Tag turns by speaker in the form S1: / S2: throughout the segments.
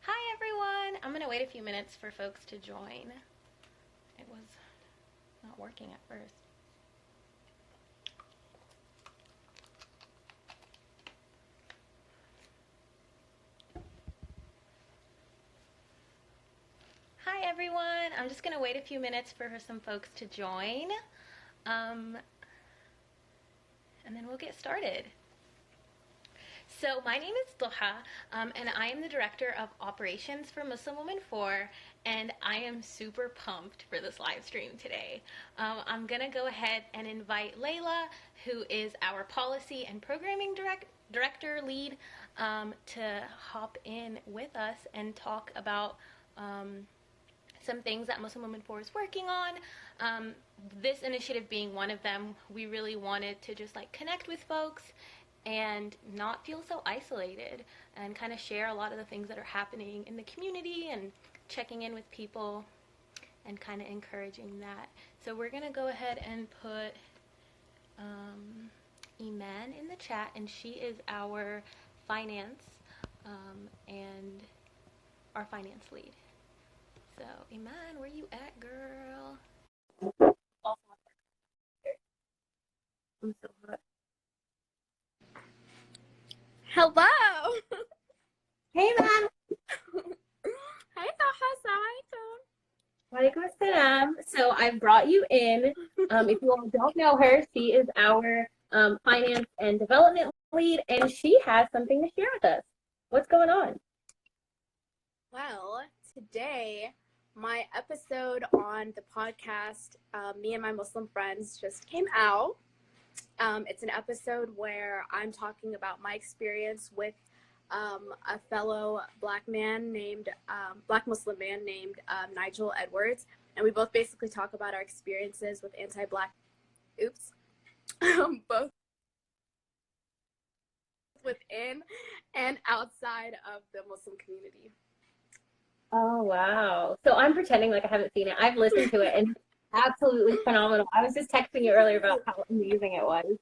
S1: Hi everyone! I'm going to wait a few minutes for folks to join. It was not working at first. Hi everyone! I'm just going to wait a few minutes for some folks to join. Um, and then we'll get started. So my name is Doha, and I am the Director of Operations for Muslim Women 4, and I am super pumped for this live stream today. I'm going to go ahead and invite Layla, who is our Policy and Programming Director lead, to hop in with us and talk about some things that Muslim Women 4 is working on. This initiative being one of them, we really wanted to just like connect with folks and not feel so isolated and kind of share a lot of the things that are happening in the community and checking in with people and kind of encouraging that. So we're going to go ahead and put Iman in the chat, and she is our finance and our finance lead. So Iman, where you at, girl? I'm so hot.
S2: Hello.
S1: Hey, man.
S2: Hey, Assalamualaikum.
S1: Walaikum assalam. So I brought you in. If you all don't know her, she is our finance and development lead, and she has something to share with us. What's going on?
S2: Well, today my episode on the podcast, Me and My Muslim Friends, just came out. It's an episode where I'm talking about my experience with a fellow Black Muslim man named Nigel Edwards, and we both basically talk about our experiences with both within and outside of the Muslim community.
S1: Oh, wow. So I'm pretending like I haven't seen it. I've listened to it, and it's absolutely phenomenal. I was just texting you earlier about how amazing it was.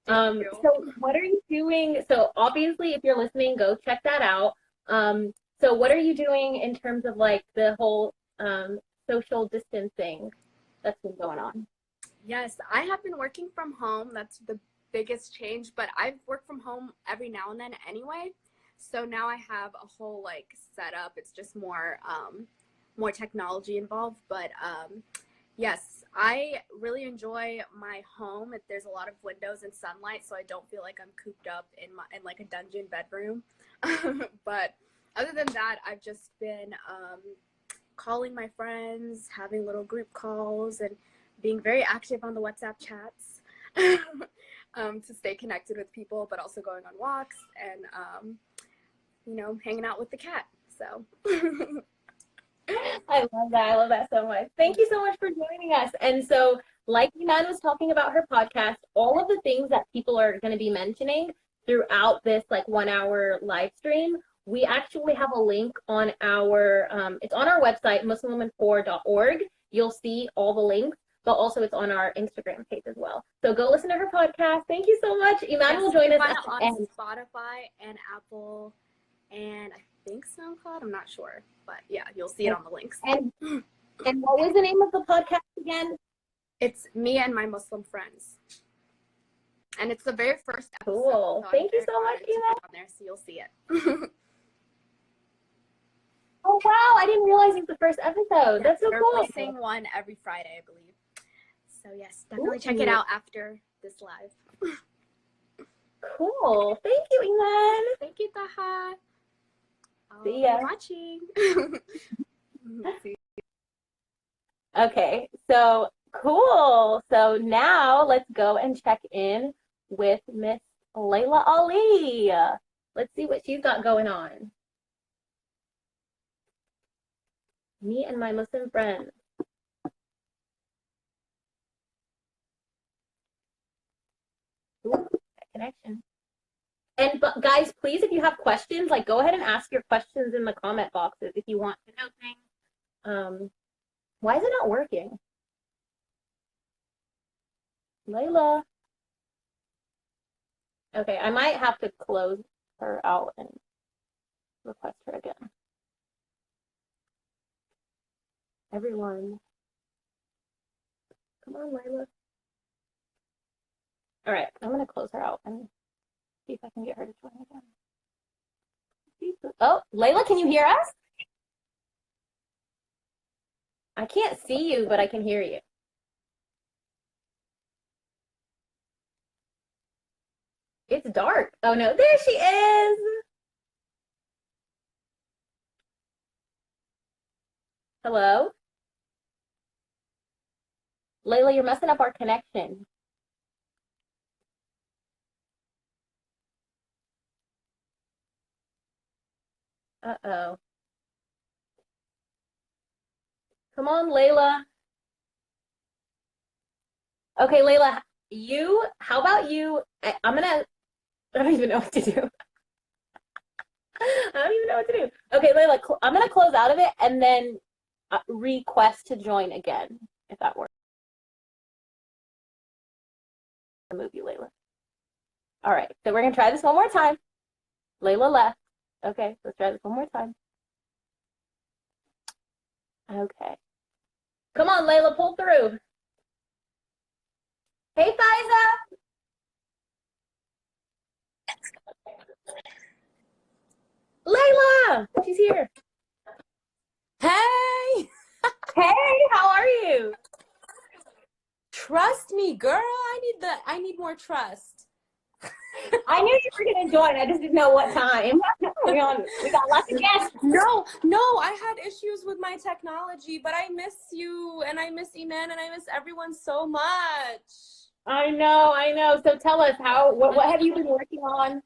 S1: So what are you doing? So obviously, if you're listening, go check that out. So what are you doing in terms of like the whole social distancing that's been going on?
S2: Yes, I have been working from home. That's the biggest change, but I've worked from home every now and then anyway. So now I have a whole like setup. It's just more technology involved, but yes, I really enjoy my home. There's a lot of windows and sunlight, so I don't feel like I'm cooped up in like a dungeon bedroom. But other than that, I've just been calling my friends, having little group calls, and being very active on the WhatsApp chats to stay connected with people, but also going on walks and hanging out with the cat. So.
S1: I love that. I love that so much. Thank you so much for joining us. And so, like Iman was talking about her podcast, all of the things that people are going to be mentioning throughout this like 1 hour live stream, we actually have a link on it's on our website, muslimwomen4.org. You'll see all the links, but also it's on our Instagram page as well. So go listen to her podcast. Thank you so much. Iman will join us at the end.
S2: Spotify and Apple and I think SoundCloud. I'm not sure, but yeah, you'll see it on the links.
S1: And what was the name of the podcast again?
S2: It's Me and My Muslim Friends, and it's the very first episode.
S1: Cool.
S2: So
S1: thank you so much, Iman.
S2: On there, so you'll see it.
S1: Oh wow! I didn't realize it's the first episode. That's so cool.
S2: We're releasing one every Friday, I believe. So yes, definitely check it out after this live.
S1: Cool. Thank you, Iman.
S2: Thank you, Taha.
S1: See ya.
S2: Watching.
S1: Okay, so cool. So now let's go and check in with Miss Layla Ali. Let's see what she's got going on. Me and My Muslim Friends. Ooh, connection. And guys, please, if you have questions, like go ahead and ask your questions in the comment boxes if you want to know things. Why is it not working? Layla. Okay, I might have to close her out and request her again. everyone. Come on, Layla. All right, I'm gonna close her out and see if I can get her to join again. Oh, Layla, can you hear us? I can't see you, but I can hear you. It's dark. Oh no, there she is. Hello? Layla, you're messing up our connection. Uh-oh. Come on, Layla. Okay, Layla, how about you? I don't even know what to do. I don't even know what to do. Okay, Layla, I'm gonna close out of it and then request to join again, if that works. Move you, Layla. All right, so we're gonna try this one more time. Layla left. Okay, let's try this one more time. Okay. Come on, Layla, pull through. Hey, Fiza. Layla, she's here.
S3: Hey,
S1: Hey, how are you?
S3: trust me, girl. I need more trust.
S1: I knew you were gonna join. I just didn't know what time. We got lots of guests.
S3: No, I had issues with my technology, but I miss you and I miss Iman and I miss everyone so much.
S1: I know. So tell us what have you been working on?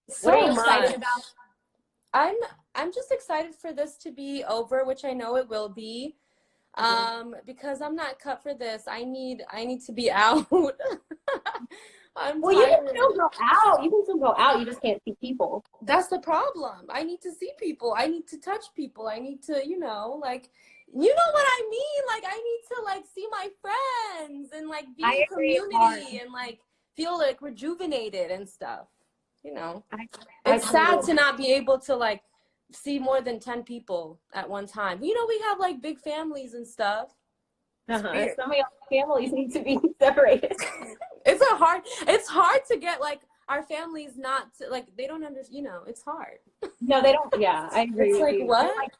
S3: So
S1: What are you
S3: much.
S1: excited about?
S3: I'm just excited for this to be over, which I know it will be. Because I'm not cut for this. I need to be out. I'm
S1: Well, you can
S3: tired.
S1: still go out. You can still go out. You just can't see people.
S3: That's the problem. I need to see people. I need to touch people. I need to, like, you know what I mean? Like, I need to, like, see my friends and, like, be in community and, like, feel, like, rejuvenated and stuff. It's sad to not be able to, like, see more than 10 people at one time. We have, like, big families and stuff.
S1: Some of your families need to be separated.
S3: It's hard to get, like, our families not to, like, they don't understand, it's hard.
S1: No, they don't. Yeah, I agree.
S3: It's like, what?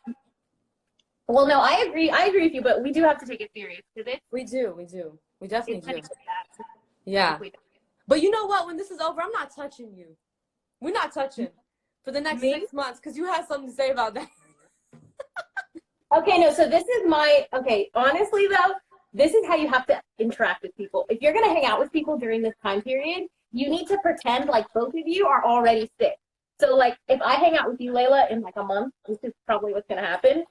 S1: Well, no, I agree with you, but we do have to take it serious.
S3: We do. We definitely do. Yeah. But you know what? When this is over, I'm not touching you. We're not touching for the next 6 months because you have something to say about that.
S1: Okay, no, so honestly though, this is how you have to interact with people. If you're going to hang out with people during this time period, you need to pretend like both of you are already sick. So, like, if I hang out with you, Layla, in like a month, this is probably what's going to happen.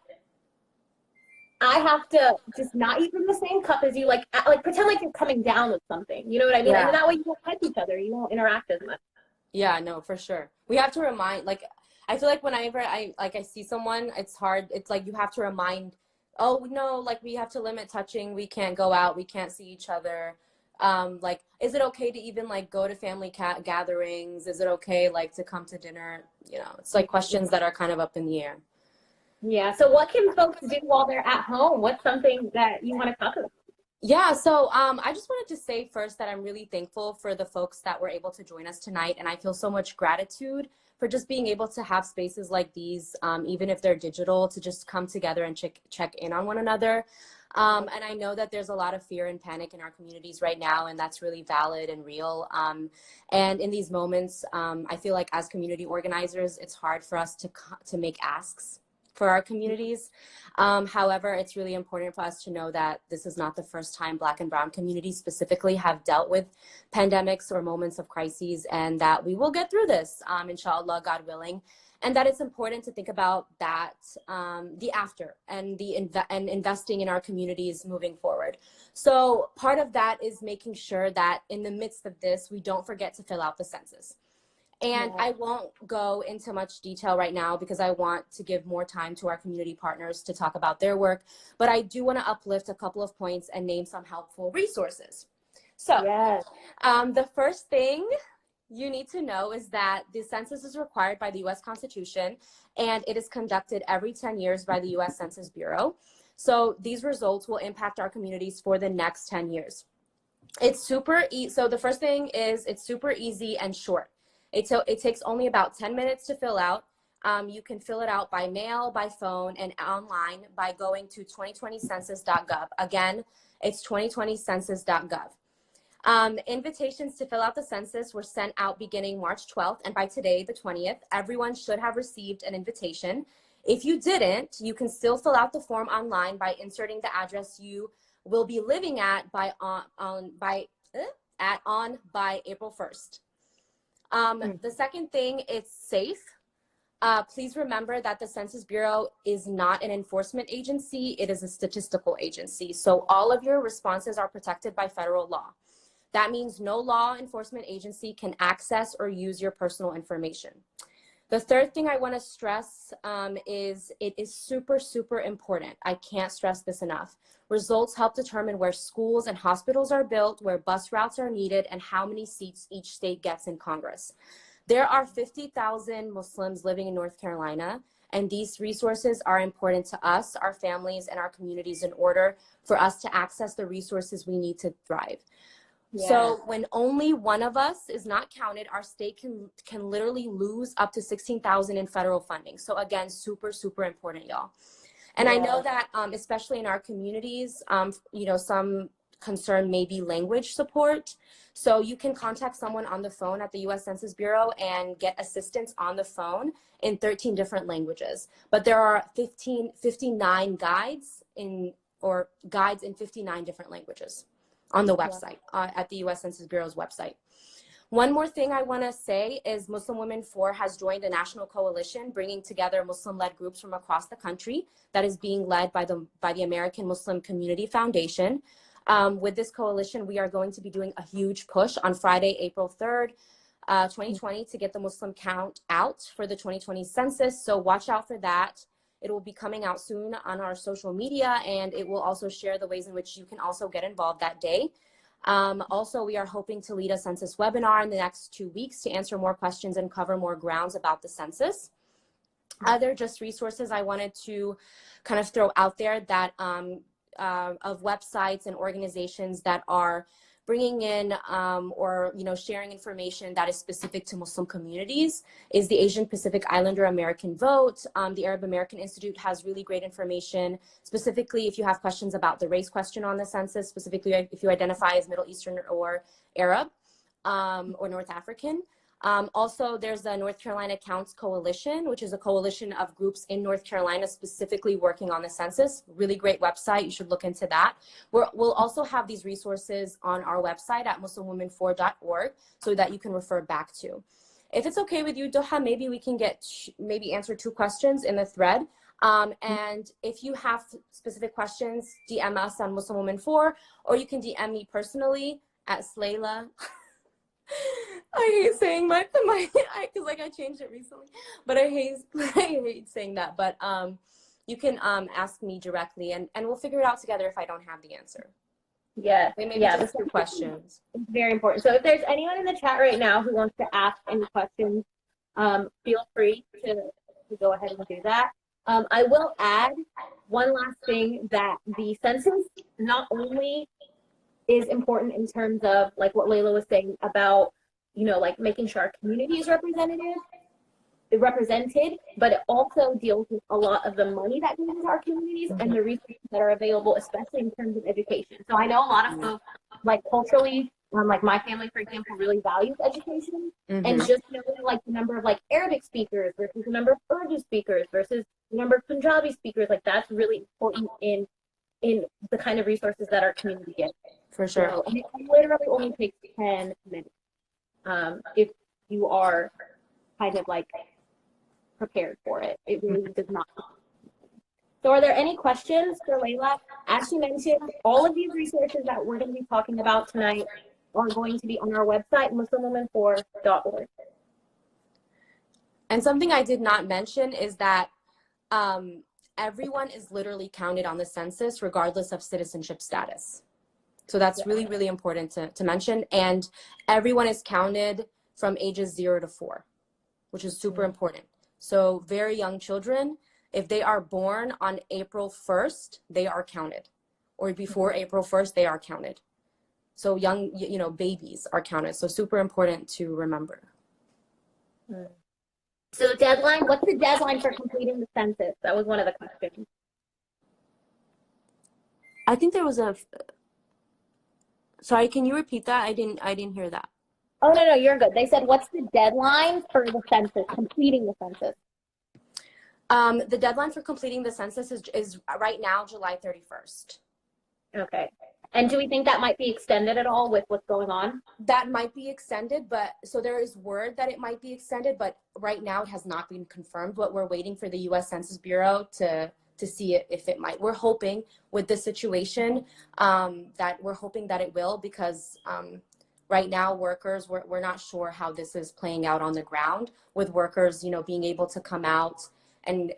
S1: I have to just not eat from the same cup as you, like pretend like you're coming down with something. You know what I mean?
S3: Yeah.
S1: And that way you won't touch each other. You won't interact as much.
S3: Yeah, no, for sure. We have to remind, like, I feel like whenever I see someone, it's hard. It's like you have to remind, oh, no, like, we have to limit touching. We can't go out. We can't see each other. Like, is it okay to even, like, go to family gatherings? Is it okay, like, to come to dinner? It's like questions that are kind of up in the air.
S1: Yeah. So what can folks do while they're at home? What's something that you want to talk about?
S3: Yeah, so I just wanted to say first that I'm really thankful for the folks that were able to join us tonight. And I feel so much gratitude for just being able to have spaces like these, even if they're digital, to just come together and check in on one another. And I know that there's a lot of fear and panic in our communities right now, and that's really valid and real. And in these moments, I feel like as community organizers, it's hard for us to make asks for our communities. However, it's really important for us to know that this is not the first time Black and Brown communities specifically have dealt with pandemics or moments of crises, and that we will get through this, inshallah, God willing. And that it's important to think about that, the after, and and investing in our communities moving forward. So part of that is making sure that in the midst of this, we don't forget to fill out the census. And I won't go into much detail right now because I want to give more time to our community partners to talk about their work. But I do want to uplift a couple of points and name some helpful resources. So the first thing you need to know is that the census is required by the U.S. Constitution, and it is conducted every 10 years by the U.S. Census Bureau. So these results will impact our communities for the next 10 years. So the first thing is it's super easy and short. It takes only about 10 minutes to fill out. You can fill it out by mail, by phone, and online by going to 2020census.gov. Again, it's 2020census.gov. Invitations to fill out the census were sent out beginning March 12th, and by today, the 20th, everyone should have received an invitation. If you didn't, you can still fill out the form online by inserting the address you will be living at by April 1st. The second thing, it's safe. Please remember that the Census Bureau is not an enforcement agency, it is a statistical agency. So all of your responses are protected by federal law. That means no law enforcement agency can access or use your personal information. The third thing I want to stress is it is super, super important. I can't stress this enough. Results help determine where schools and hospitals are built, where bus routes are needed, and how many seats each state gets in Congress. There are 50,000 Muslims living in North Carolina, and these resources are important to us, our families, and our communities in order for us to access the resources we need to thrive. Yeah. So when only one of us is not counted, our state can literally lose up to $16,000 in federal funding. So again, super, super important, y'all. And yeah. I know that especially in our communities, some concern may be language support. So you can contact someone on the phone at the U.S. Census Bureau and get assistance on the phone in 13 different languages. But there are 59 guides in 59 different languages on the website, at the U.S. Census Bureau's website. One more thing I want to say is Muslim Women For has joined a national coalition bringing together Muslim-led groups from across the country that is being led by the American Muslim Community Foundation. With this coalition, we are going to be doing a huge push on Friday, April 3rd, 2020 to get the Muslim count out for the 2020 census. So watch out for that. It will be coming out soon on our social media, and it will also share the ways in which you can also get involved that day. Also, we are hoping to lead a census webinar in the next 2 weeks to answer more questions and cover more grounds about the census. Other just resources I wanted to kind of throw out there that of websites and organizations that are bringing in or sharing information that is specific to Muslim communities is the Asian Pacific Islander American Vote. The Arab American Institute has really great information, specifically if you have questions about the race question on the census, specifically if you identify as Middle Eastern or Arab or North African. Also, there's the North Carolina Counts Coalition, which is a coalition of groups in North Carolina specifically working on the census. Really great website. You should look into that. We'll also have these resources on our website at muslimwomen4.org so that you can refer back to. If it's okay with you, Doha, maybe we can answer 2 questions in the thread. And if you have specific questions, DM us on Muslim Women 4, or you can DM me personally at Slayla. I hate saying because I changed it recently, but I hate saying that. But you can ask me directly, and we'll figure it out together if I don't have the answer.
S4: Yeah,
S3: just 2 questions.
S4: It's very important. So if there's anyone in the chat right now who wants to ask any questions, feel free to go ahead and do that. I will add one last thing, that the census not only is important in terms of like what Layla was saying about, like making sure our community is represented, but it also deals with a lot of the money that goes into our communities and the resources that are available, especially in terms of education. So I know a lot of folks, like culturally, like my family, for example, really values education, and just knowing like the number of like Arabic speakers versus the number of Urdu speakers versus the number of Punjabi speakers, like that's really important in the kind of resources that our community gets.
S3: For sure.
S4: So, and it literally only takes 10 minutes if you are kind of like prepared for it. It really does not. So are there any questions for Layla? As she mentioned, all of these resources that we're going to be talking about tonight are going to be on our website, muslimwomen4.org.
S3: And something I did not mention is that everyone is literally counted on the census regardless of citizenship status. So that's really, really important to mention. And everyone is counted from ages 0 to 4, which is super important. So very young children If they are born on April 1st, they are counted, or before April 1st, they are counted. So young, babies are counted. So super important to remember.
S4: So deadline, what's the deadline for completing the census? That was one of the questions.
S3: I think there was sorry, can you repeat that? I didn't hear that.
S4: Oh, no, you're good. They said, what's the deadline for the census, completing the census?
S3: The deadline for completing the census is right now, July 31st.
S4: Okay. And do we think that might be extended at all with what's going on?
S3: That might be extended, but so there is word that it might be extended, but right now it has not been confirmed. But we're waiting for the U.S. Census Bureau to see if it might. We're hoping with the situation that we're hoping that it will, because right now workers, we're not sure how this is playing out on the ground with workers, being able to come out and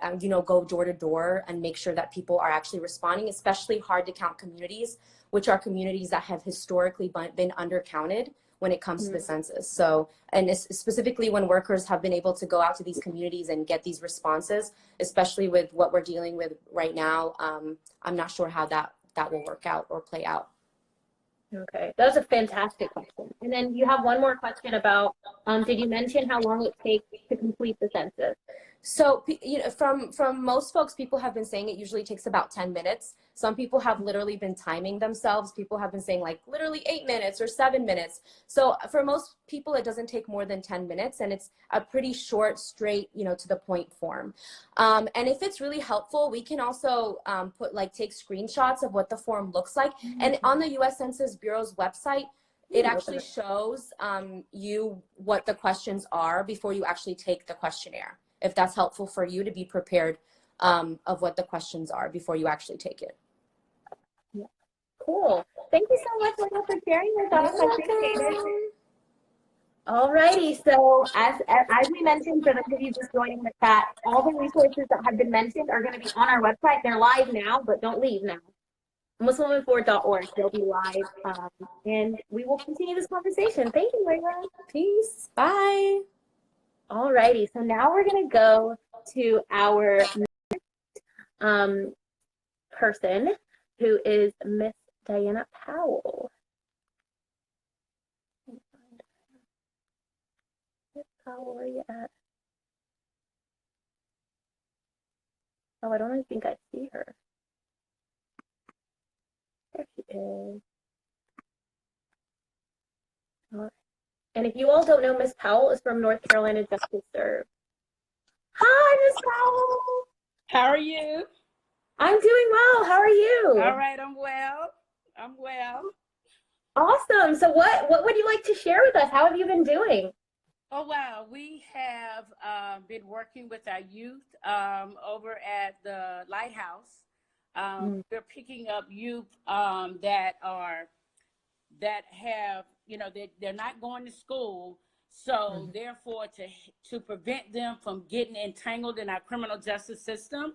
S3: go door to door and make sure that people are actually responding, especially hard to count communities, which are communities that have historically been undercounted when it comes to the census. So, and specifically when workers have been able to go out to these communities and get these responses, especially with what we're dealing with right now, I'm not sure how that will work out or play out.
S4: Okay, that was a fantastic question. And then you have one more question about, did you mention how long it takes to complete the census?
S3: So, from most folks, people have been saying it usually takes about 10 minutes. Some people have literally been timing themselves. People have been saying like literally 8 minutes or 7 minutes. So for most people, it doesn't take more than 10 minutes, and it's a pretty short, straight, to the point form. And if it's really helpful, we can also take screenshots of what the form looks like. And on the U.S. Census Bureau's website, it actually shows you what the questions are before you actually take the questionnaire, if that's helpful for you to be prepared of what the questions are before you actually take it.
S4: Yeah. Cool. Thank you so much, Lena, for sharing with us. I appreciate it. All righty. So as we mentioned, for those of you just joining the chat, all the resources that have been mentioned are going to be on our website. They're live now, but don't leave now. MuslimWomenForward.org. They'll be live, and we will continue this conversation. Thank you, Lena.
S3: Peace. Bye.
S4: All righty. So now we're going to go to our person, who is Miss Diana Powell. Miss Powell, where are you at? Oh, I don't even think I see her. There she is. All right. And if you all don't know, Miss Powell is from North Carolina Justice Serve. Hi, Miss Powell.
S5: How are you?
S4: I'm doing well. How are you?
S5: All right, I'm well.
S4: Awesome. So what would you like to share with us? How have you been doing?
S5: Oh, wow. We have been working with our youth over at the Lighthouse. We're picking up youth that have, they're not going to school. So therefore, to prevent them from getting entangled in our criminal justice system,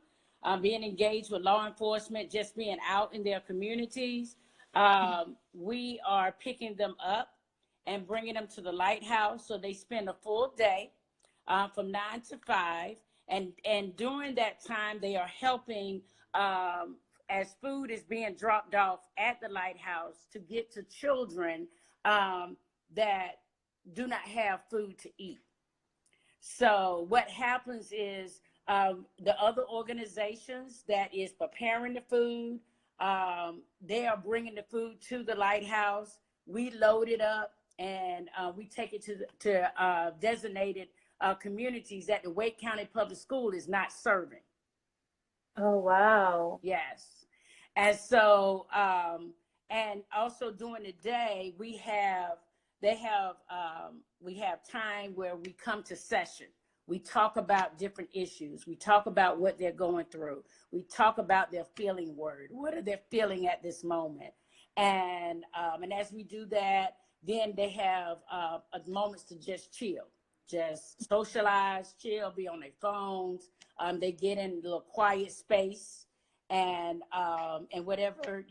S5: being engaged with law enforcement, just being out in their communities, we are picking them up and bringing them to the Lighthouse. So they spend a full day from 9 to 5. And during that time, they are helping as food is being dropped off at the Lighthouse to get to children that do not have food to eat. So what happens is the other organizations that is preparing the food, they are bringing the food to the Lighthouse. We load it up and we take it to designated communities that the Wake County Public School is not serving.
S4: Oh, wow.
S5: Yes. And so, and also during the day, we have time where we come to session. We talk about different issues. We talk about what they're going through. We talk about their feeling word. What are they feeling at this moment? And as we do that, then they have moments to just chill, just socialize, chill, be on their phones. They get in a little quiet space and whatever,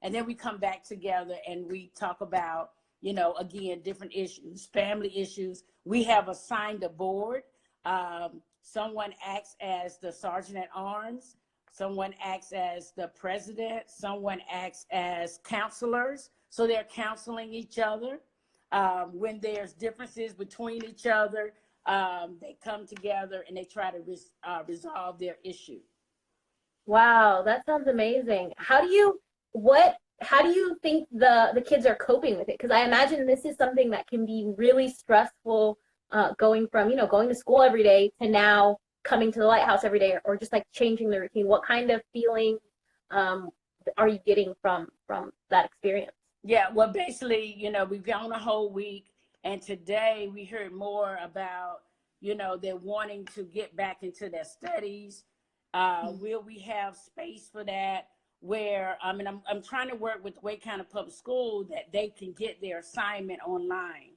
S5: and then we come back together and we talk about, again, different issues, family issues. We have assigned a board. Someone acts as the sergeant at arms. Someone acts as the president. Someone acts as counselors. So they're counseling each other. When there's differences between each other, they come together and they try to resolve their issue.
S4: Wow, that sounds amazing. How do you think the kids are coping with it? Because I imagine this is something that can be really stressful, going from, going to school every day to now coming to the lighthouse every day, or just like changing the routine. What kind of feeling are you getting from that experience?
S5: Yeah, well, basically, we've gone a whole week, and today we heard more about, they're wanting to get back into their studies. Will we have space for that? Where, I mean, I'm trying to work with the Wake County Public School that they can get their assignment online.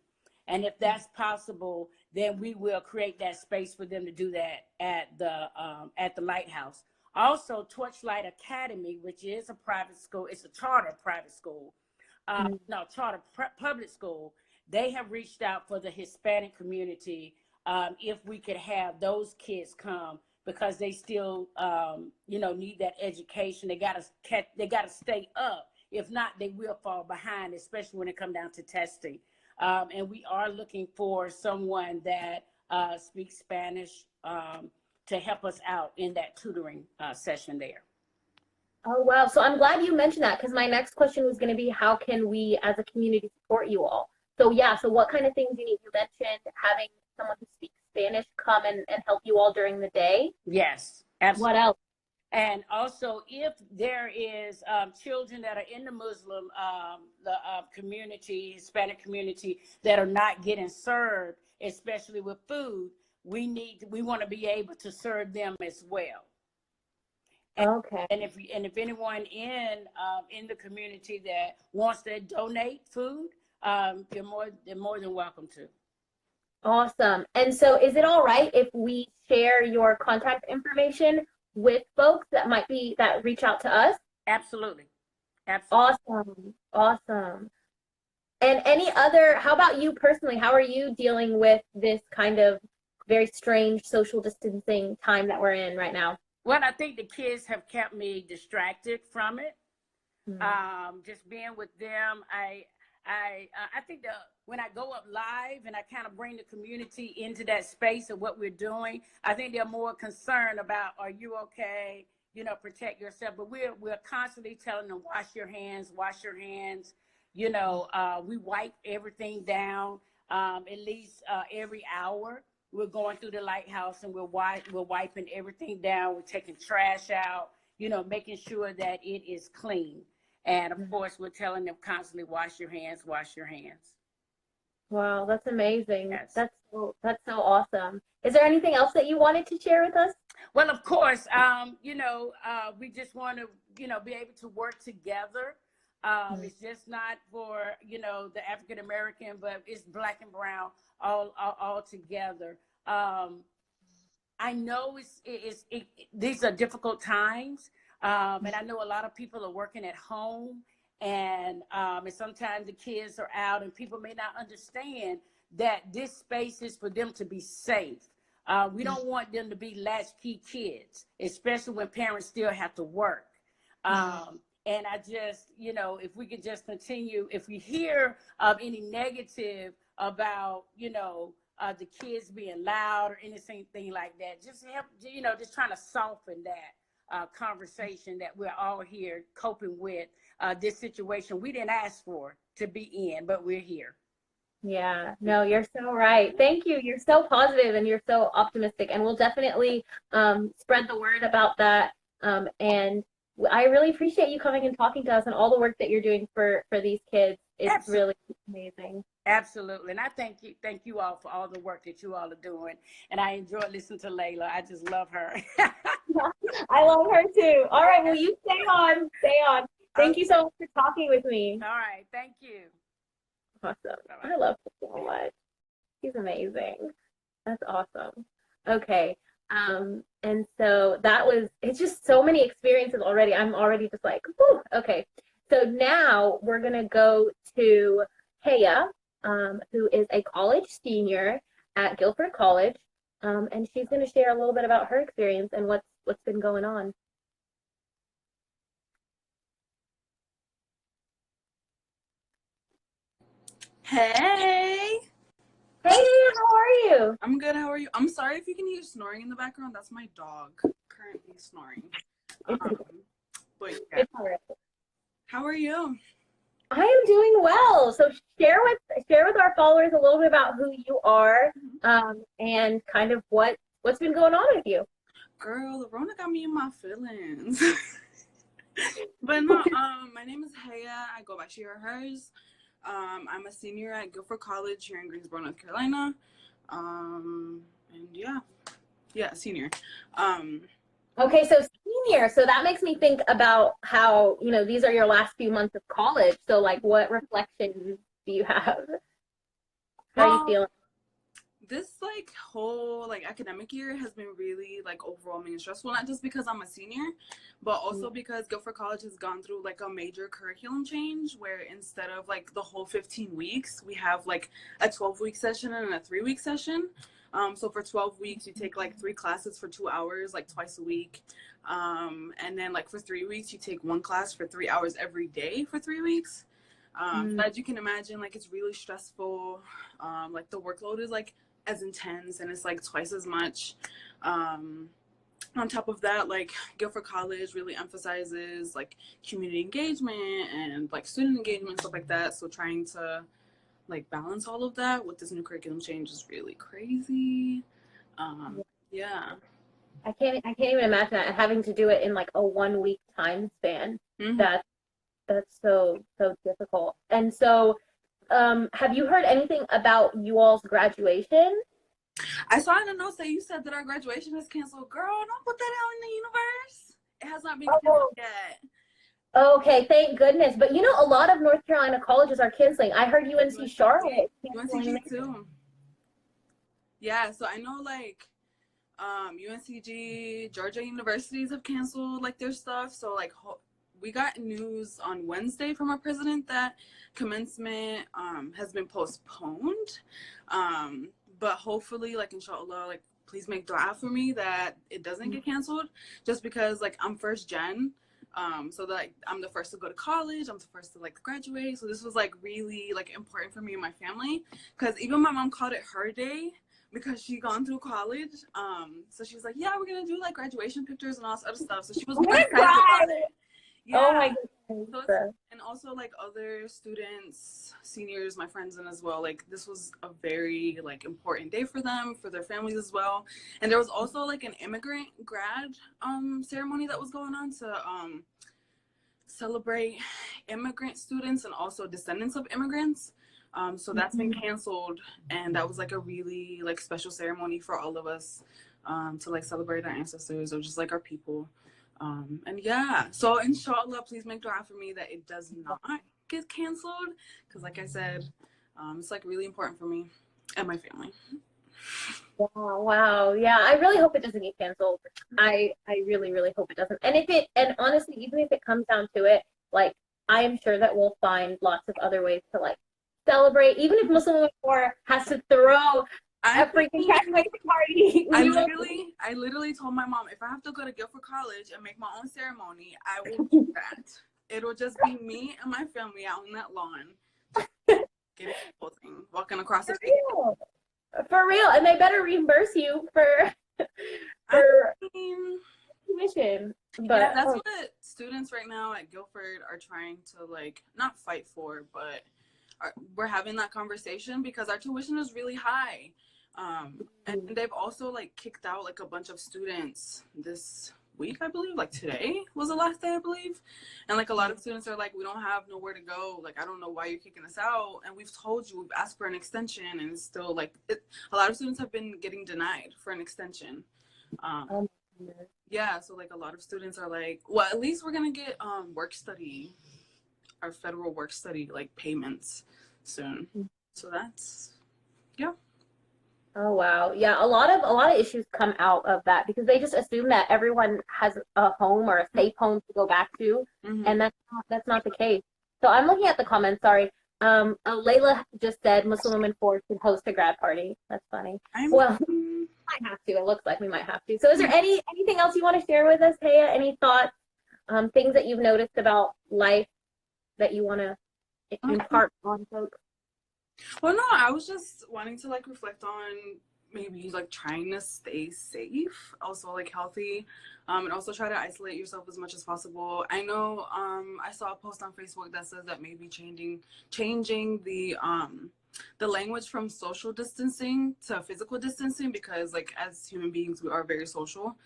S5: And if that's possible, then we will create that space for them to do that at the Lighthouse. Also, Torchlight Academy, which is a private school, it's a charter private school. Charter public school. They have reached out for the Hispanic community, if we could have those kids come, because they still, need that education. They gotta stay up. If not, they will fall behind, especially when it comes down to testing. And we are looking for someone that speaks Spanish to help us out in that tutoring session there.
S4: Oh, wow. So I'm glad you mentioned that, because my next question was going to be, how can we as a community support you all? So yeah, so what kind of things you need? You mentioned having someone who speaks Spanish come and help you all during the day.
S5: Yes, absolutely.
S4: What else?
S5: And also, if there is children that are in the Muslim community, Hispanic community, that are not getting served, especially with food, we want to be able to serve them as well.
S4: Okay.
S5: And if anyone in the community that wants to donate food, they're more than welcome to.
S4: Awesome. And so is it all right if we share your contact information with folks that reach out to us?
S5: Absolutely.
S4: Awesome. And how about you personally? How are you dealing with this kind of very strange social distancing time that we're in right now?
S5: Well, I think the kids have kept me distracted from it. Just being with them, I think when I go up live and I kind of bring the community into that space of what we're doing, I think they're more concerned about, are you okay? Protect yourself. But we're constantly telling them, wash your hands. We wipe everything down at least every hour. We're going through the Lighthouse and we're wiping everything down. We're taking trash out, making sure that it is clean. And of course, we're telling them constantly, wash your hands.
S4: Wow, that's amazing.
S5: Yes.
S4: That's so awesome. Is there anything else that you wanted to share with us?
S5: Well, of course, we just want to, be able to work together. It's just not for, the African American, but it's Black and brown all together. I know these are difficult times. And I know a lot of people are working at home, and sometimes the kids are out, and people may not understand that this space is for them to be safe. We don't want them to be latchkey kids, especially when parents still have to work. And I just, if we could just continue, if we hear any negative about, the kids being loud or anything like that, just help, just trying to soften that conversation that we're all here coping with this situation we didn't ask for to be in, but we're here.
S4: Yeah, no, you're so right. Thank you. You're so positive and you're so optimistic, and we'll definitely spread the word about that. And I really appreciate you coming and talking to us and all the work that you're doing for these kids. It's Absolutely. Really amazing.
S5: Absolutely. And I thank you all for all the work that you all are doing. And I enjoy listening to Layla. I just love her.
S4: I love her too. All right, well, you stay on. Thank you so much for talking with me.
S5: All right, thank you.
S4: Awesome. I love her so much. She's amazing. That's awesome. Okay. And so it's just so many experiences already. I'm already just like, whew. Okay. So now we're going to go to Haya, who is a college senior at Guilford College. and she's going to share a little bit about her experience and what's been going on.
S6: Hey,
S4: Hey, how are you?
S6: I'm good. How are you? I'm sorry if you can hear snoring in the background. That's my dog currently snoring. But yeah,
S4: It's all right.
S6: how are you?
S4: I am doing well. So share with our followers a little bit about who you are, and kind of what's been going on with you.
S6: Girl, the Rona got me in my feelings. But no, my name is Haya. I go by she or hers. I'm a senior at Guilford College here in Greensboro, North Carolina. And yeah, senior.
S4: Okay, so senior. So that makes me think about how, these are your last few months of college. So like what reflections do you have? How are you feeling?
S6: This whole academic year has been really overwhelming and stressful, not just because I'm a senior, but also because Guilford College has gone through a major curriculum change where instead of the whole 15 weeks, we have a 12-week session and a 3-week session. So for 12 weeks, you take 3 classes for 2 hours, twice a week. And then for 3 weeks, you take 1 class for 3 hours every day for 3 weeks. So as you can imagine, it's really stressful. The workload is as intense and it's twice as much. On top of that, Guilford College really emphasizes community engagement and student engagement, stuff like that. So trying to balance all of that with this new curriculum change is really crazy. Yeah.
S4: I can't even imagine that, having to do it in a 1 week time span.
S6: Mm-hmm.
S4: That's so difficult. And so, have you heard anything about you all's graduation?
S6: I saw in the notes that you said that our graduation is canceled. Girl, don't put that out in the universe. It has not been canceled yet.
S4: Okay, thank goodness. But a lot of North Carolina colleges are canceling. I heard UNC Charlotte.
S6: UNCG too. Yeah, so I know UNCG, Georgia universities have canceled their stuff. So we got news on Wednesday from our president that commencement has been postponed. But hopefully, inshallah, please make dua for me that it doesn't get canceled, just because I'm first gen. So that I'm the first to go to college, I'm the first to graduate. So this was really important for me and my family, because even my mom called it her day because she gone through college. So she was like, yeah, we're gonna do graduation pictures and all this other stuff. So she was really excited about it. Yeah.
S4: Oh my goodness.
S6: So and also other students, seniors, my friends, and as well, this was a very important day for them, for their families as well. And there was also an immigrant grad ceremony that was going on to celebrate immigrant students and also descendants of immigrants. So that's been canceled, and that was a really special ceremony for all of us to celebrate our ancestors or just our people. And yeah, so inshallah, please make dua for me that it does not get canceled, because I said, it's really important for me and my family.
S4: Wow. Yeah, I really hope it doesn't get canceled. I really, really hope it doesn't. And honestly, even if it comes down to it, I am sure that we'll find lots of other ways to celebrate, even if Muslim Women War has to throw a freaking graduation party.
S6: I literally told my mom, if I have to go to Guilford College and make my own ceremony, I will do that. It'll just be me and my family out on that lawn, getting thing, walking across the field.
S4: For real, and they better reimburse you for tuition. But
S6: yeah, that's what students right now at Guilford are trying to not fight for, but we're having that conversation because our tuition is really high. And they've also kicked out a bunch of students this week, I believe. Today was the last day, I believe. And a lot of students are we don't have nowhere to go. I don't know why you're kicking us out. And we've told you, we've asked for an extension, and it's still a lot of students have been getting denied for an extension. Yeah, so a lot of students are well, at least we're gonna get work study, our federal work study payments soon. So that's yeah.
S4: Oh wow. Yeah, a lot of issues come out of that because they just assume that everyone has a home or a safe home to go back to, and that's not the case. So I'm looking at the comments, sorry. Layla just said Muslim Women Force should host a grad party. That's funny. might have to. It looks like we might have to. So is there anything else you want to share with us, Haya? Any thoughts, things that you've noticed about life that you want to impart on folks?
S6: Well, no, I was just wanting to like reflect on maybe like trying to stay safe, also like healthy, and also try to isolate yourself as much as possible. I know I saw a post on Facebook that says that maybe changing the language from social distancing to physical distancing, because like as human beings we are very social,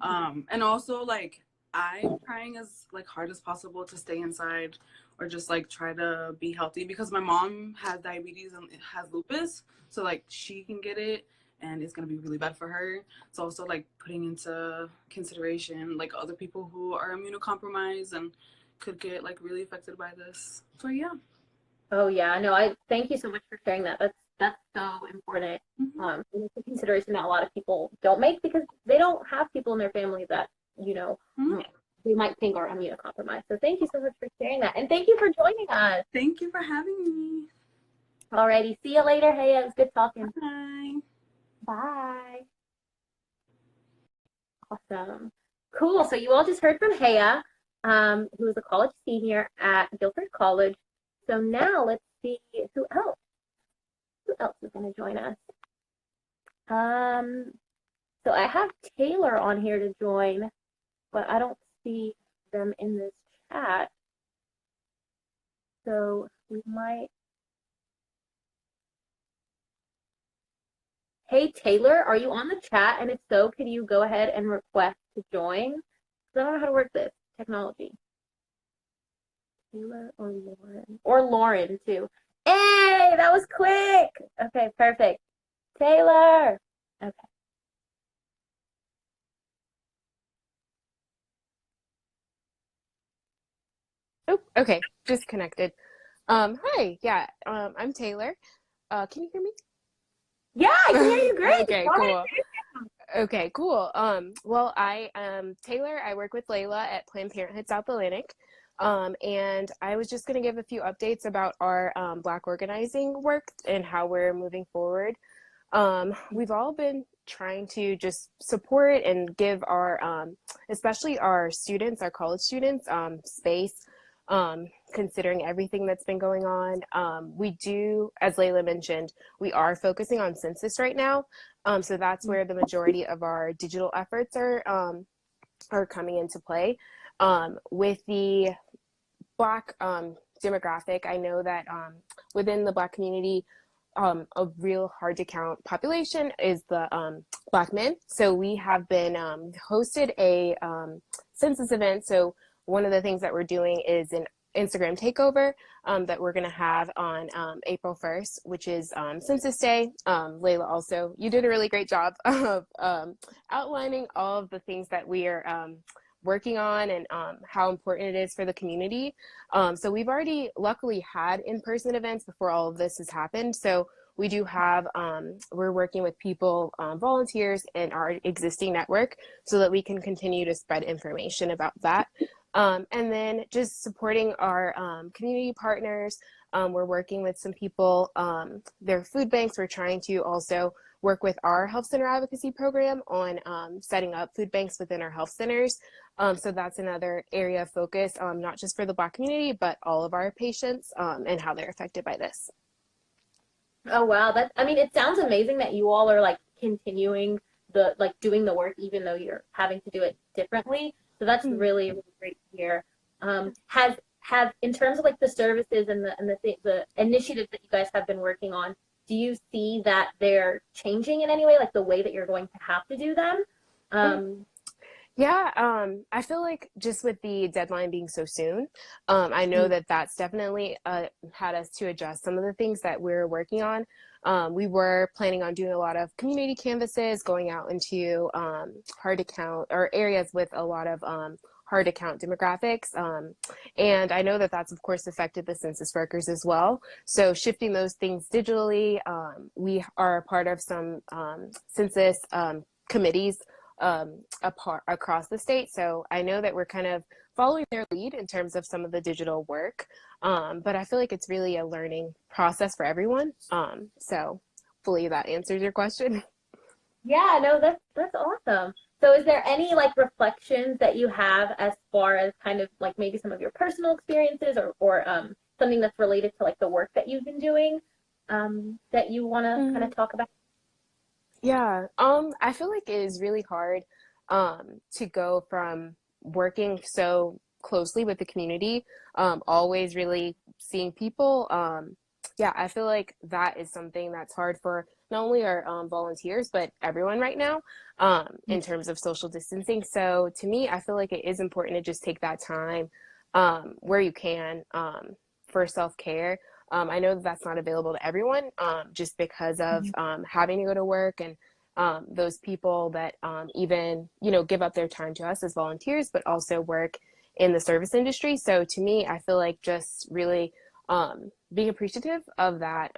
S6: and also like I'm trying as like hard as possible to stay inside or just like try to be healthy, because my mom has diabetes and has lupus, so like she can get it and it's gonna be really bad for her. So also like putting into consideration like other people who are immunocompromised and could get like really affected by this. So yeah.
S4: Oh yeah, no, I thank you so much for sharing that. That's so important.
S6: Mm-hmm.
S4: It's a consideration that a lot of people don't make because they don't have people in their family that,
S6: Mm-hmm.
S4: they might think are immunocompromised. So thank you so much for sharing that. And thank you for joining us.
S6: Thank you for having me.
S4: Alrighty, see you later. Hey, it was good talking.
S6: Bye.
S4: Bye. Awesome. Cool. So you all just heard from Haya, who is a college senior at Guilford College. So now let's see who else. Who else is going to join us? So I have Taylor on here to join, but I don't see them in this chat. So we might. Hey, Taylor, are you on the chat? And if so, can you go ahead and request to join? Because I don't know how to work this technology. Taylor or Lauren? Or Lauren, too. Hey, that was quick. Okay, perfect. Taylor. Okay.
S7: Oh, okay, disconnected. Hi, yeah, I'm Taylor. Can you hear me?
S4: Yeah, I can hear you great.
S7: Okay,
S4: Go ahead.
S7: cool. Okay, cool. Well, I am Taylor. I work with Layla at Planned Parenthood South Atlantic. And I was just going to give a few updates about our Black organizing work and how we're moving forward. We've all been trying to just support and give our, especially our students, our college students, space, considering everything that's been going on. We do, as Layla mentioned, we are focusing on census right now. So that's where the majority of our digital efforts are coming into play. With the Black demographic, I know that within the Black community, a real hard to count population is the Black men. So we have been hosted a census event. So one of the things that we're doing is an Instagram takeover that we're going to have on April 1st, which is Census Day. Layla, also, you did a really great job of outlining all of the things that we are working on and how important it is for the community. So we've already luckily had in-person events before all of this has happened. So we do have, we're working with people, volunteers in our existing network so that we can continue to spread information about that. And then just supporting our community partners. We're working with some people, their food banks. We're trying to also work with our health center advocacy program on setting up food banks within our health centers. So that's another area of focus, not just for the Black community, but all of our patients and how they're affected by this.
S4: Oh, wow. It sounds amazing that you all are like continuing doing the work, even though you're having to do it differently. So that's really, really great to hear. Have in terms of like the services and the initiatives that you guys have been working on, do you see that they're changing in any way, like the way that you're going to have to do them?
S7: Yeah, I feel like just with the deadline being so soon, I know that that's definitely had us to adjust some of the things that we're working on. We were planning on doing a lot of community canvases, going out into hard to count or areas with a lot of hard to count demographics. And I know that that's of course affected the census workers as well. So shifting those things digitally, we are a part of some census committees across the state. So I know that we're kind of following their lead in terms of some of the digital work. But I feel like it's really a learning process for everyone. So hopefully that answers your question.
S4: Yeah, no, that's awesome. So is there any like reflections that you have as far as kind of like maybe some of your personal experiences or something that's related to like the work that you've been doing that you want to kind of talk about?
S7: Yeah, I feel like it is really hard to go from working so closely with the community, always really seeing people. Yeah, I feel like that is something that's hard for not only our volunteers, but everyone right now, in terms of social distancing. So to me, I feel like it is important to just take that time where you can for self-care. I know that that's not available to everyone, just because of having to go to work and those people that even give up their time to us as volunteers, but also work in the service industry. So to me, I feel like just really being appreciative of that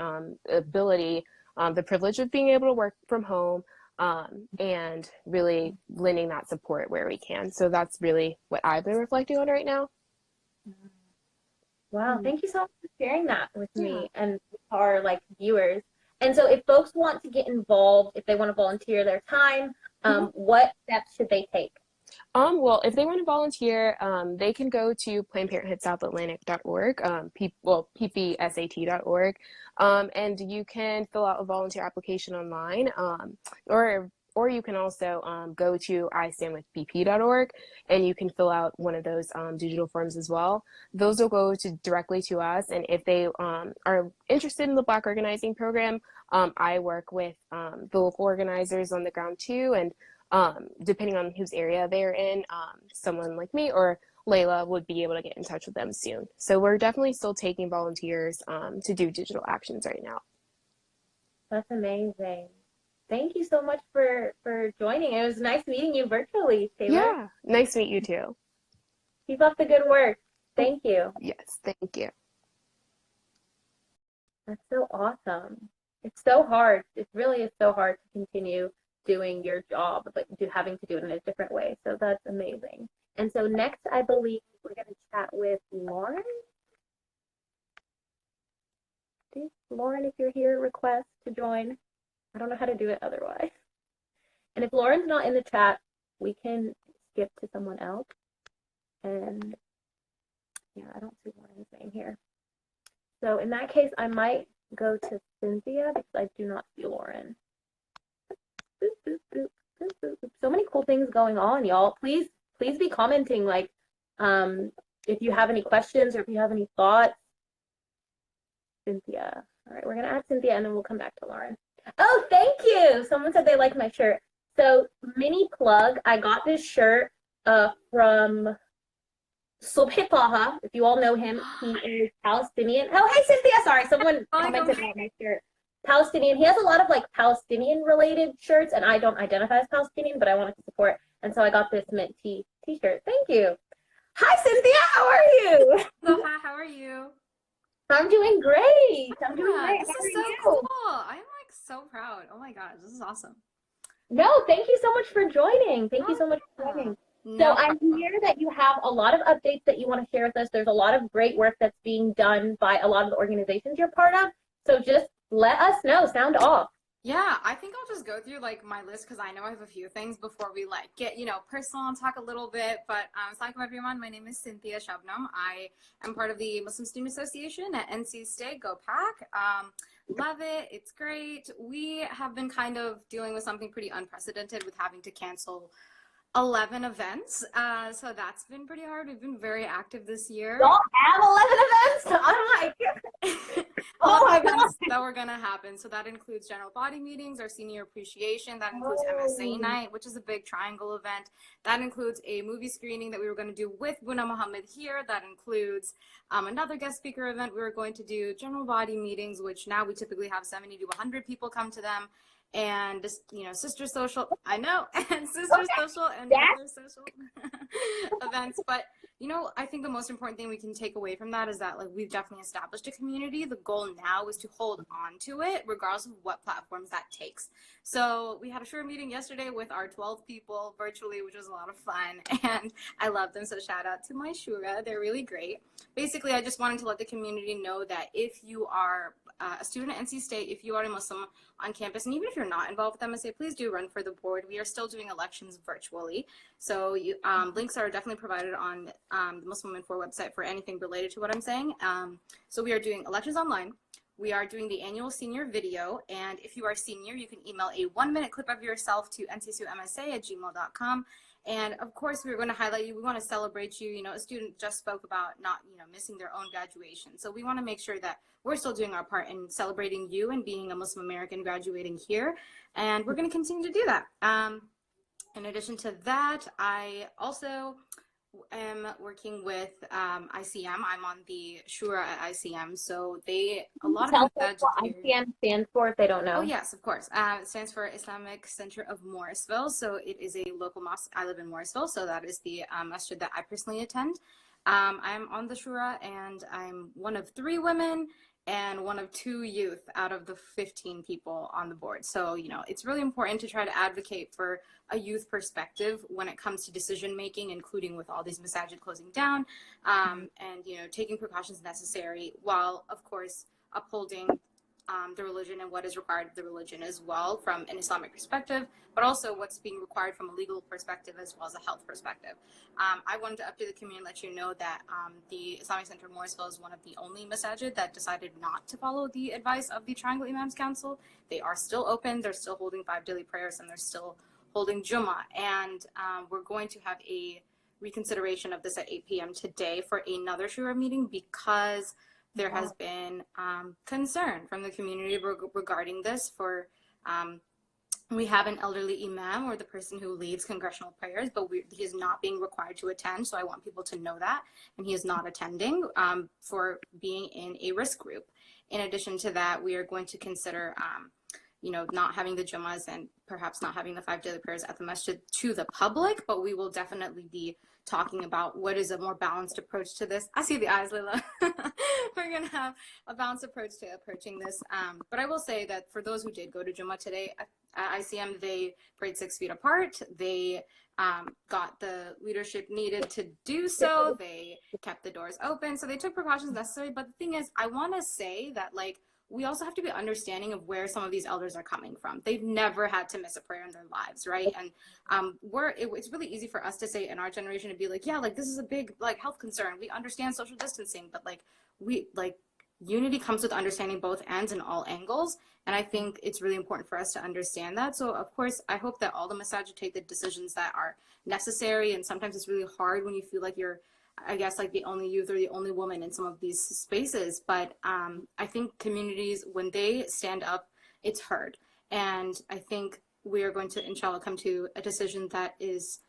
S7: ability, the privilege of being able to work from home, and really lending that support where we can. So that's really what I've been reflecting on right now.
S4: Wow, thank you so much for sharing that with
S3: Yeah.
S4: me and our like viewers. And so if folks want to get involved, if they want to volunteer their time, what steps should they take?
S7: Well, if they want to volunteer, they can go to PlannedParenthoodSouthAtlantic.org, ppsat.org, and you can fill out a volunteer application online, or you can also go to istandwithpp.org, and you can fill out one of those digital forms as well. Those will go directly to us, and if they are interested in the Black Organizing Program, I work with the local organizers on the ground too, and depending on whose area they're in, someone like me or Layla would be able to get in touch with them soon. So we're definitely still taking volunteers to do digital actions right now.
S4: That's amazing. Thank you so much for joining. It was nice meeting you virtually, Taylor.
S7: Yeah, nice to meet you too.
S4: Keep up the good work. Thank you.
S7: Yes, thank you.
S4: That's so awesome. It's so hard. It really is so hard to continue doing your job, but having to do it in a different way. So that's amazing. And so next, I believe we're going to chat with Lauren. Lauren, if you're here, request to join. I don't know how to do it otherwise. And if Lauren's not in the chat, we can skip to someone else. And yeah, I don't see Lauren's name here. So in that case, I might go to Cynthia because I do not see Lauren. Boop, boop, boop, boop, boop, boop. So many cool things going on, y'all. Please be commenting, like, if you have any questions or if you have any thoughts. Cynthia. All right, we're gonna add Cynthia and then we'll come back to Lauren. Oh, thank you. Someone said they like my shirt. So mini plug, I got this shirt from Subhi Taha. If you all know him, he is Palestinian. Oh, hey Cynthia. Sorry, someone commented on my shirt. Palestinian. He has a lot of like Palestinian related shirts, and I don't identify as Palestinian, but I wanted to support, and so I got this mint t-shirt. Thank you. Hi Cynthia, how are you?
S8: Aloha, how are you?
S4: I'm doing great. I'm doing
S8: Yeah,
S4: great.
S8: this
S4: How
S8: is
S4: are
S8: so
S4: you?
S8: cool. I'm like so proud. Oh my gosh, this is awesome.
S4: No, thank you so much for joining. Thank you so much for joining. So
S8: No
S4: I hear that you have a lot of updates that you want to share with us. There's a lot of great work that's being done by a lot of the organizations you're part of. So just let us know. Sound off.
S8: Yeah, I think I'll just go through like my list because I know I have a few things before we like get, personal and talk a little bit. But assalamualaikum everyone. My name is Cynthia Shabnam. I am part of the Muslim Student Association at NC State. Go Pack. Love it. It's great. We have been kind of dealing with something pretty unprecedented with having to cancel 11 events. So that's been pretty hard. We've been very active this year.
S4: Don't have 11 events. I'm like, oh my God.
S8: That were going to happen. So that includes general body meetings, our senior appreciation. That includes MSA night, which is a big triangle event. That includes a movie screening that we were going to do with Buna Muhammad here. That includes another guest speaker event. We were going to do general body meetings, which now we typically have 70 to 100 people come to them. And just, sister social, I know, and sister social and other social events. But, I think the most important thing we can take away from that is that, like, we've definitely established a community. The goal now is to hold on to it, regardless of what platforms that takes. So we had a short meeting yesterday with our 12 people virtually, which was a lot of fun. And I love them. So shout out to my Shura. They're really great. Basically, I just wanted to let the community know that if you are a student at NC State, if you are a Muslim on campus, and even if you're not involved with MSA, please do run for the board. We are still doing elections virtually. So links are definitely provided on the Muslim Women for website for anything related to what I'm saying. So we are doing elections online. We are doing the annual senior video, and if you are a senior, you can email a 1-minute clip of yourself to ncsumsa@gmail.com. And of course, we're going to highlight you. We want to celebrate you. You know, a student just spoke about not, missing their own graduation. So we want to make sure that we're still doing our part in celebrating you and being a Muslim American graduating here. And we're going to continue to do that. In addition to that, I also am working with ICM. I'm on the Shura at ICM. So a lot
S4: Tell
S8: of
S4: them what ICM stands for if they don't know.
S8: Oh, yes, of course. It stands for Islamic Center of Morrisville. So it is a local mosque. I live in Morrisville, so that is the masjid that I personally attend. I'm on the Shura, and I'm one of 3 women and one of 2 youth out of the 15 people on the board. So, it's really important to try to advocate for a youth perspective when it comes to decision making, including with all these masajid closing down, and, taking precautions necessary while, of course, upholding the religion and what is required of the religion as well from an Islamic perspective, but also what's being required from a legal perspective as well as a health perspective. I wanted to update the community and let you know that the Islamic Center of Morrisville is one of the only masajid that decided not to follow the advice of the Triangle Imams Council. They are still open, they're still holding 5 daily prayers, and they're still holding Jummah. And we're going to have a reconsideration of this at 8 p.m. today for another Shura meeting because there has been concern from the community regarding this. We have an elderly imam, or the person who leads congressional prayers, but he is not being required to attend. So I want people to know that, and he is not attending for being in a risk group. In addition to that, we are going to consider not having the Jummahs and perhaps not having the 5 daily prayers at the masjid to the public, but we will definitely be talking about what is a more balanced approach to this. I see the eyes, Lila. We're going to have a balanced approach to approaching this. But I will say that for those who did go to Jummah today, at ICM, they prayed 6 feet apart. They got the leadership needed to do so. They kept the doors open. So they took precautions necessary. But the thing is, I want to say that, we also have to be understanding of where some of these elders are coming from. They've never had to miss a prayer in their lives, right? And it's really easy for us to say in our generation to be this is a big health concern. We understand social distancing, but unity comes with understanding both ends and all angles. And I think it's really important for us to understand that. So of course, I hope that all the masajid take the decisions that are necessary. And sometimes it's really hard when you feel like you're, the only youth or the only woman in some of these spaces. But I think communities, when they stand up, it's heard. And I think we are going to, inshallah, come to a decision that is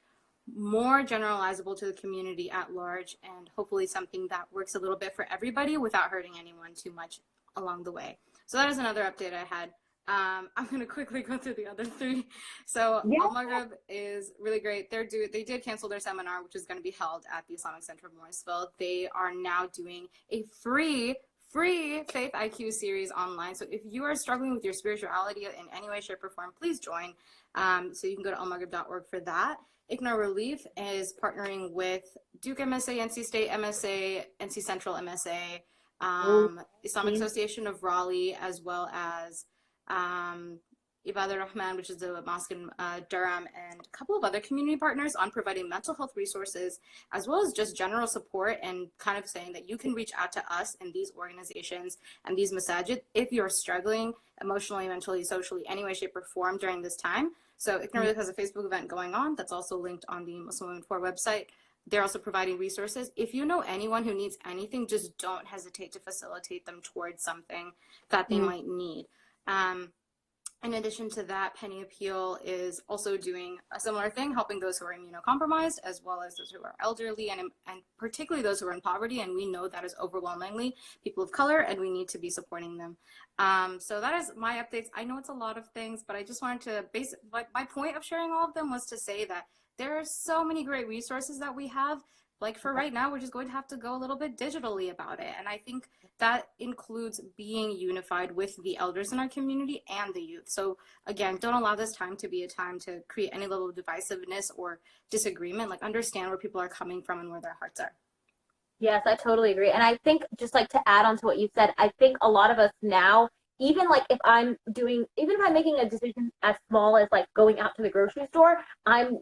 S8: more generalizable to the community at large, and hopefully something that works a little bit for everybody without hurting anyone too much along the way. So that is another update I had. I'm going to quickly go through the other 3. So Al-Maghrib is really great. They did cancel their seminar, which is going to be held at the Islamic Center of Morrisville. They are now doing a free Faith IQ series online. So if you are struggling with your spirituality in any way, shape, or form, please join. So you can go to almaghrib.org for that. Ignore Relief is partnering with Duke MSA, NC State MSA, NC Central MSA, Islamic Association of Raleigh, as well as Ibadah Rahman, which is the mosque in Durham, and a couple of other community partners on providing mental health resources, as well as just general support, and kind of saying that you can reach out to us in these organizations and these masajid if you're struggling emotionally, mentally, socially, any way, shape, or form during this time. So Ignore Relief has a Facebook event going on that's also linked on the Muslim Women for website. They're also providing resources. If you know anyone who needs anything, just don't hesitate to facilitate them towards something that they might need. In addition to that, Penny Appeal is also doing a similar thing, helping those who are immunocompromised, as well as those who are elderly, and particularly those who are in poverty. And we know that is overwhelmingly people of color, and we need to be supporting them. So that is my updates. I know it's a lot of things, but I just wanted to my point of sharing all of them was to say that there are so many great resources that we have. For right now, we're just going to have to go a little bit digitally about it. And I think that includes being unified with the elders in our community and the youth. So again, don't allow this time to be a time to create any level of divisiveness or disagreement. Understand where people are coming from and where their hearts are.
S4: Yes, I totally agree. And I think just like to add on to what you said, I think a lot of us now, even like if I'm doing, even if I'm making a decision as small as like going out to the grocery store, I'm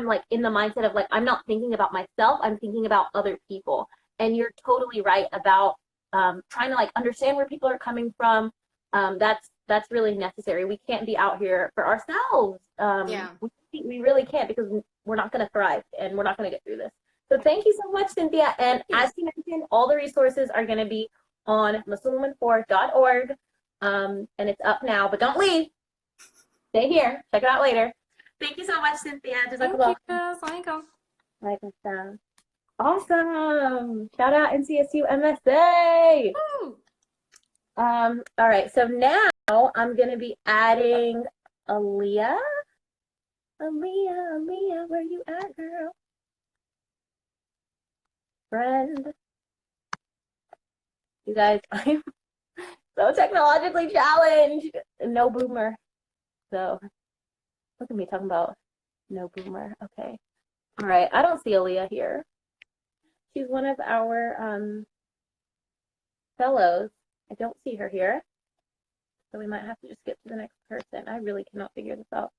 S4: like in the mindset of like, I'm not thinking about myself, I'm thinking about other people. And you're totally right about trying to like understand where people are coming from. That's really necessary. We can't be out here for ourselves.
S8: Yeah.
S4: We really can't because we're not going to thrive and we're not going to get through this. So thank you so much, Cynthia. And as you mentioned, all the resources are going to be on muslimwoman4.org. And it's up now, but don't leave. Stay here. Check it out later. Thank you so much, Cynthia.
S8: Thank you. Assalamualaikum.
S4: Waalaikumsalam. Awesome. Shout out NCSU MSA.
S8: Woo.
S4: All right. So now I'm going to be adding Aaliyah. Aaliyah, where you at, girl? Friend. You guys, I'm so technologically challenged. No boomer. So look at me talking about no boomer. Okay. All right. I don't see Aaliyah here. She's one of our fellows. I don't see her here. So we might have to just get to the next person. I really cannot figure this out.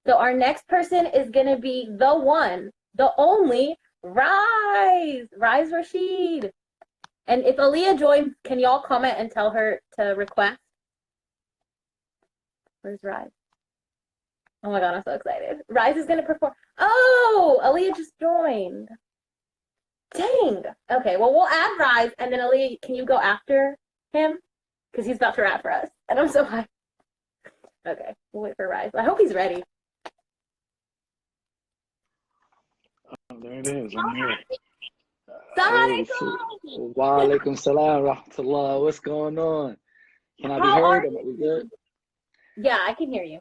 S4: So our next person is going to be the one, the only, Rise Rashid. And if Aaliyah joins, can y'all comment and tell her to request? Where's Rise? Oh my God, I'm so excited. Rise is going to perform. Oh, Aaliyah just joined. Dang. Okay, well, we'll add Rise, and then Aaliyah, can you go after him? Because he's about to rap for us. And I'm so hyped. Okay, we'll wait for Rise. I hope he's ready.
S9: There it is. I'm here.
S4: Hey,
S9: Wa alaikum salam rahmatullah. What's going on? Can I be heard? Am I good?
S4: Yeah, I can hear you.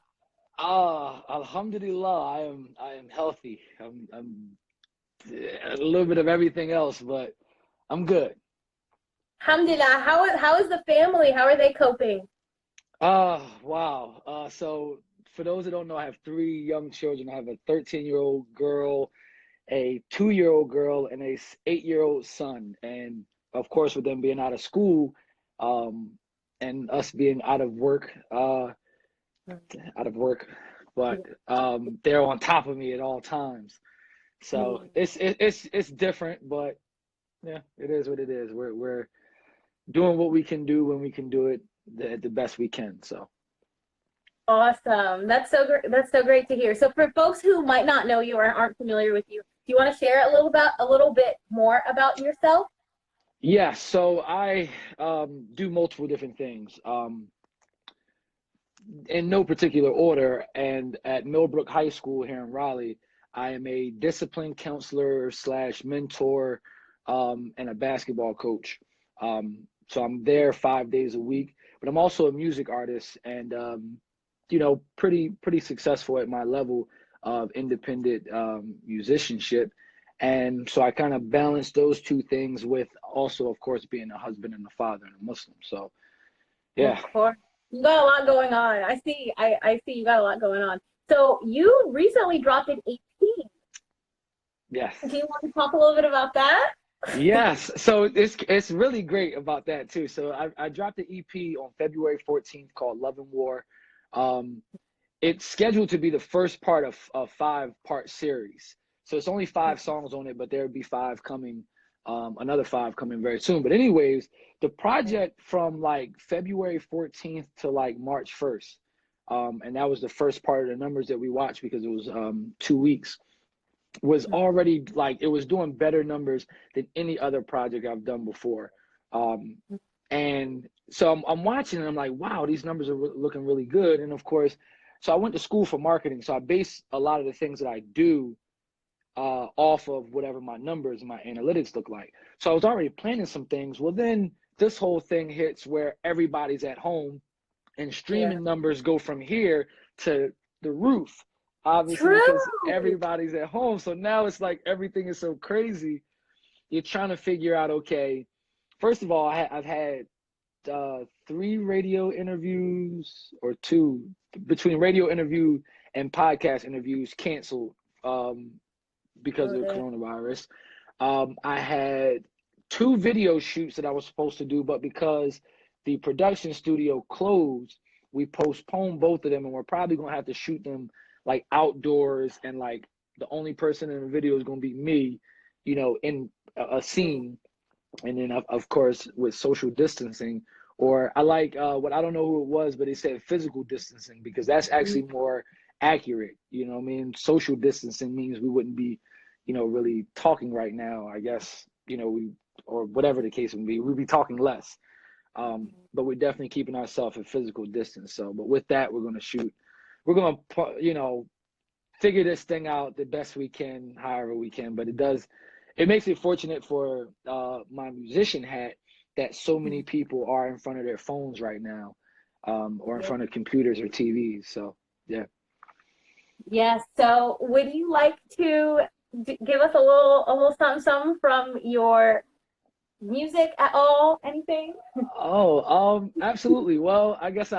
S9: Alhamdulillah, I am healthy. I'm a little bit of everything else, but I'm good.
S4: Alhamdulillah. How is the family? How are they coping?
S9: Wow. So for those that don't know, I have 3 young children. I have a 13-year-old girl, a 2-year-old girl, and a 8-year-old son. And of course, with them being out of school, and us being out of work, but they're on top of me at all times. So it's different, but yeah, it is what it is. We're doing what we can do when we can do it the best we can. So
S4: awesome. That's so great. That's so great to hear. So for folks who might not know you or aren't familiar with you, do you want to share a little bit more about yourself?
S9: Yeah, so I do multiple different things in no particular order. And at Millbrook High School here in Raleigh, I am a discipline counselor / mentor and a basketball coach. So I'm there 5 days a week, but I'm also a music artist and, pretty successful at my level of independent musicianship. And so I kind of balance those 2 things with also, of course, being a husband and a father and a Muslim. So, yeah.
S4: Of course. You got a lot going on. I see you got a lot going on. So you recently dropped an EP.
S9: Yes.
S4: Do you want to talk a little bit about that?
S9: Yes. So it's really great about that too. So I dropped an EP on February 14th called Love and War. It's scheduled to be the first part of a 5-part series. So it's only 5 songs on it, but there'll be 5 coming, another 5 coming very soon. But anyways, the project from like February 14th to like March 1st, and that was the first part of the numbers that we watched because it was 2 weeks, was already like, it was doing better numbers than any other project I've done before. And so I'm watching and I'm like, wow, these numbers are looking really good. And of course, so I went to school for marketing. So I base a lot of the things that I do off of whatever my numbers and my analytics look like. So I was already planning some things. Well, then this whole thing hits where everybody's at home and streaming numbers go from here to the roof, obviously, because everybody's at home. So now it's like everything is so crazy. You're trying to figure out, okay, first of all, I've had 3 radio interviews or 2 between radio interview and podcast interviews canceled because of the coronavirus. I had 2 video shoots that I was supposed to do, but because the production studio closed, we postponed both of them, and we're probably gonna have to shoot them like outdoors, and like the only person in the video is gonna be me, in a scene, and then of course with social distancing, or I like what, I don't know who it was, but they said physical distancing, because that's actually more accurate. What I mean? Social distancing means we wouldn't be, really talking right now, I guess, or whatever the case would be, we'd be talking less. But we're definitely keeping ourselves at physical distance. So, but with that, we're going to, figure this thing out the best we can, however we can. But it makes it fortunate for my musician hat that so many people are in front of their phones right now, or in front of computers or TVs. So, yeah.
S4: Yes. So, would you like to give us a little something from your music at all? Anything?
S9: Oh, absolutely. Well, I guess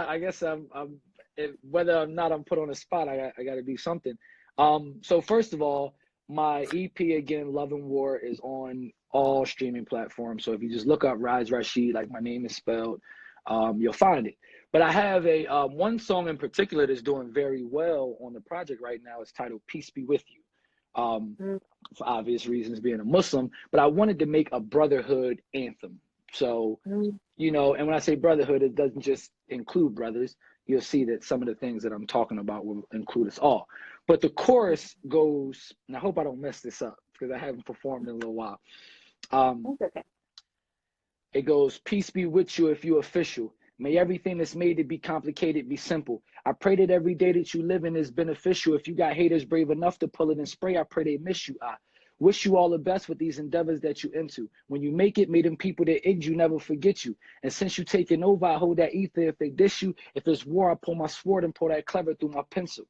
S9: whether or not I'm put on the spot, I got to do something. So first of all, my EP again, Love and War, is on all streaming platforms. So if you just look up Rise Rashid, like my name is spelled, you'll find it. But I have a one song in particular that's doing very well on the project right now. It's titled "Peace Be With You." For obvious reasons, being a Muslim, but I wanted to make a brotherhood anthem. So, and when I say brotherhood, it doesn't just include brothers. You'll see that some of the things that I'm talking about will include us all. But the chorus goes, and I hope I don't mess this up because I haven't performed in a little while.
S4: Okay.
S9: It goes, peace be with you if you official. May everything that's made to be complicated be simple. I pray that every day that you live in is beneficial. If you got haters brave enough to pull it and spray, I pray they miss you. I wish you all the best with these endeavors that you into. When you make it, may them people that igg you never forget you. And since you taking over, I hold that ether if they dish you. If there's war, I pull my sword and pull that clever through my pencil.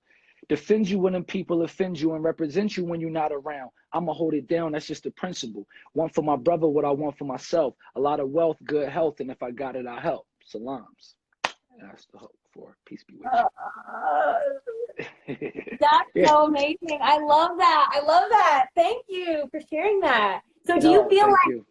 S9: Defend you when them people offend you and represent you when you're not around. I'ma hold it down. That's just the principle. Want for my brother what I want for myself. A lot of wealth, good health, and if I got it, I'll help. Salams. That's the hope for peace be with you.
S4: That's so amazing. I love that. I love that. Thank you for sharing that. So do you feel like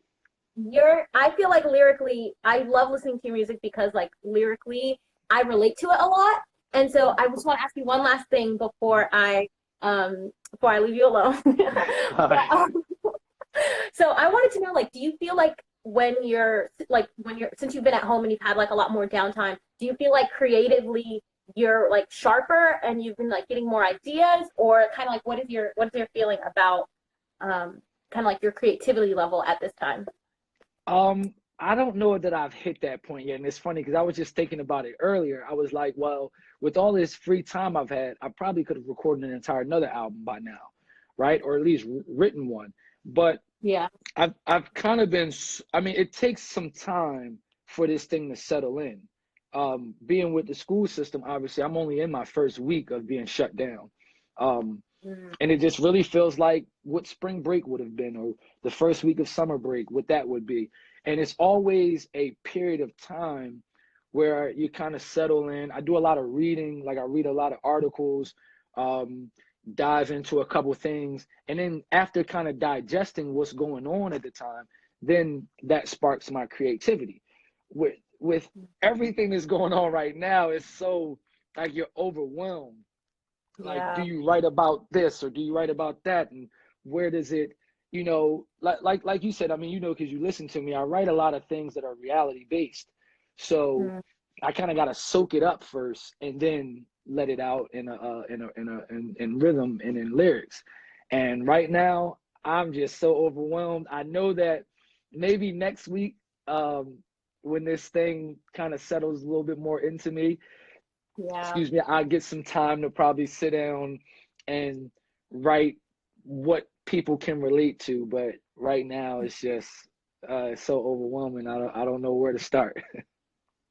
S4: I feel like lyrically, I love listening to your music because like lyrically, I relate to it a lot. And so I just want to ask you one last thing before I leave you alone. So I wanted to know, like, do you feel like when you're since you've been at home and you've had like a lot more downtime, do you feel like creatively you're like sharper and you've been like getting more ideas, or kind of like what's your feeling about kind of like your creativity level at this time?
S9: I don't know that I've hit that point yet. And it's funny because I was just thinking about it earlier. I was like, well, with all this free time I've had, I probably could have recorded an entire another album by now, right? Or at least written one. But
S4: yeah,
S9: I've kind of been, I mean, it takes some time for this thing to settle in. Being with the school system, obviously, I'm only in my first week of being shut down. And it just really feels like what spring break would have been, or the first week of summer break, what that would be. And it's always a period of time where you kind of settle in. I do a lot of reading, like I read a lot of articles, dive into a couple things. And then after kind of digesting what's going on at the time, then that sparks my creativity. With everything that's going on right now, it's so like you're overwhelmed. Like, do you write about this or do you write about that? And where does it, like you said, I mean, because you listen to me, I write a lot of things that are reality based. So I kind of got to soak it up first and then let it out in rhythm and in lyrics. And right now I'm just so overwhelmed. I know that maybe next week, when this thing kind of settles a little bit more into me, excuse me, I'll get some time to probably sit down and write what people can relate to. But right now it's just so overwhelming. I don't know where to start.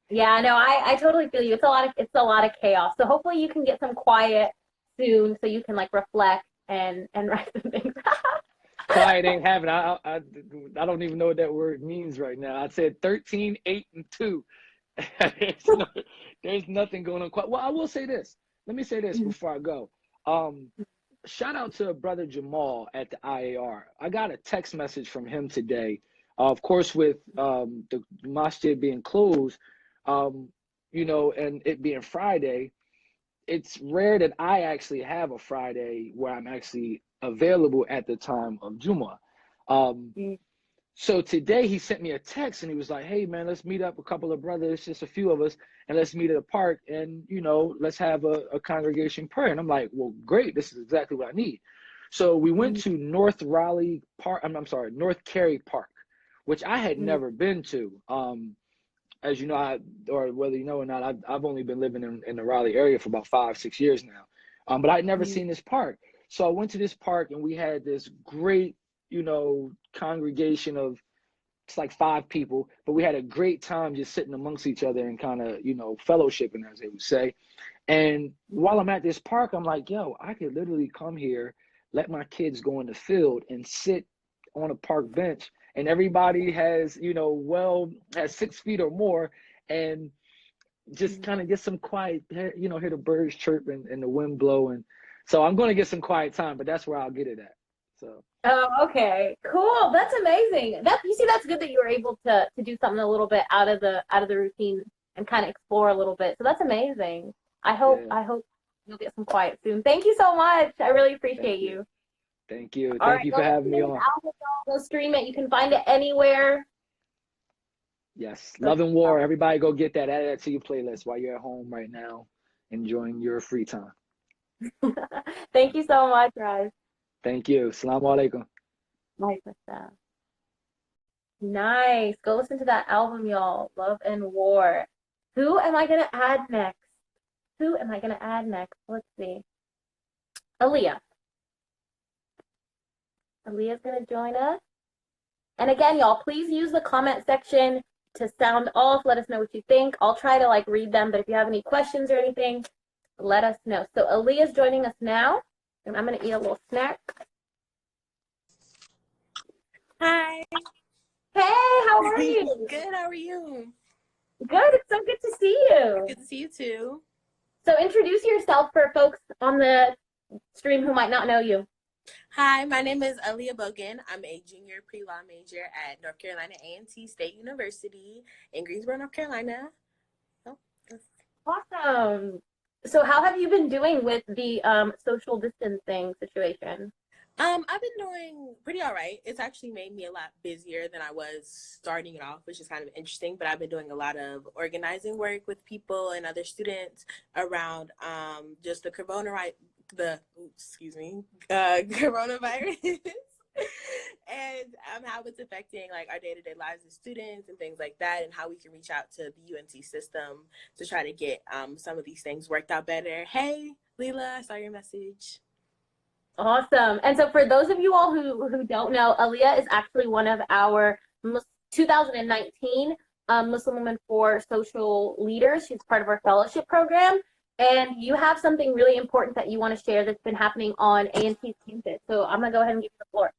S4: Yeah, no, I totally feel you. It's a lot of chaos. So hopefully you can get some quiet soon so you can like reflect and write some things.
S9: Quiet ain't happening. I don't even know what that word means right now. I said 13, 8, and 2. There's nothing going on. Well, I will say this. Let me say this before I go. shout out to brother Jamal at the IAR. I got a text message from him today. Of course, with the masjid being closed, you know, and it being Friday, it's rare that I actually have a Friday where I'm actually available at the time of Juma. Um, so today he sent me a text and he was like, "Hey man, let's meet up, a couple of brothers, just a few of us, and let's meet at a park and, you know, let's have a congregation prayer." And I'm like, "Well, great, this is exactly what I need." So we went to North Raleigh Park. I'm sorry, North Cary Park, which I had never been to. As you know, or whether you know or not, I've only been living in the Raleigh area for about 5-6 years now. But I'd never seen this park. So I went to this park and we had this great, you know, congregation of, it's like 5 people, but we had a great time just sitting amongst each other and kind of, you know, fellowshipping, as they would say. And while I'm at this park, I'm like, yo, I could literally come here, let my kids go in the field and sit on a park bench, and everybody has, you know, has 6 feet or more, and just kind of get some quiet, you know, hear the birds chirp and the wind blow. And so I'm going to get some quiet time, but that's where I'll get it at. So.
S4: Oh, okay. Cool. That's amazing. You see, that's good that you were able to do something a little bit out of the routine and kind of explore a little bit. So that's amazing. I hope you'll get some quiet soon. Thank you so much. I really appreciate you.
S9: Thank you.
S4: All
S9: Thank
S4: right,
S9: you for having me on.
S4: Go stream it. You can find it anywhere.
S9: Yes. Love and War. Everybody go get that. Add that to your playlist while you're at home right now, enjoying your free time.
S4: Thank you so much, Raj.
S9: Thank you. Assalamu alaikum.
S4: Nice. Go listen to that album, y'all. Love and War. Who am I going to add next? Let's see. Aaliyah. Aaliyah's going to join us. And again, y'all, please use the comment section to sound off. Let us know what you think. I'll try to read them, but if you have any questions or anything, let us know. So Aaliyah's joining us now, and I'm going to eat a little snack.
S10: Hi.
S4: Hey, how are you?
S10: Good, how are you?
S4: Good, it's so good to see you.
S10: Good to see you too.
S4: So introduce yourself for folks on the stream who might not know you.
S10: Hi, my name is Aaliyah Bogan. I'm a junior pre-law major at North Carolina A&T State University in Greensboro, North Carolina.
S4: Awesome. So how have you been doing with the social distancing situation?
S10: I've been doing pretty all right. It's actually made me a lot busier than I was starting it off, which is kind of interesting. But I've been doing a lot of organizing work with people and other students around just the coronavirus and how it's affecting our day-to-day lives as students and things like that, and how we can reach out to the UNC system to try to get some of these things worked out better. Hey, Leela, I saw your message.
S4: Awesome. And so for those of you all who don't know, Aaliyah is actually one of our 2019 Muslim Women for Social Leaders. She's part of our fellowship program. And you have something really important that you want to share that's been happening on A&T's campus. So I'm going to go ahead and give you the floor.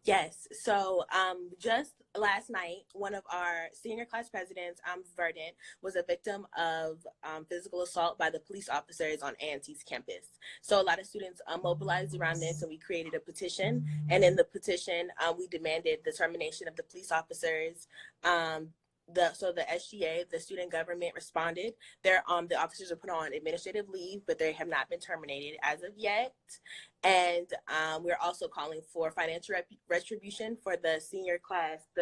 S10: Yes. So just last night, one of our senior class presidents, Verdant, was a victim of physical assault by the police officers on A&T's campus. So a lot of students mobilized around this, and we created a petition. And in the petition, we demanded the termination of the police officers. The SGA, the student government, responded. The officers are put on administrative leave, but they have not been terminated as of yet. And we're also calling for financial retribution for the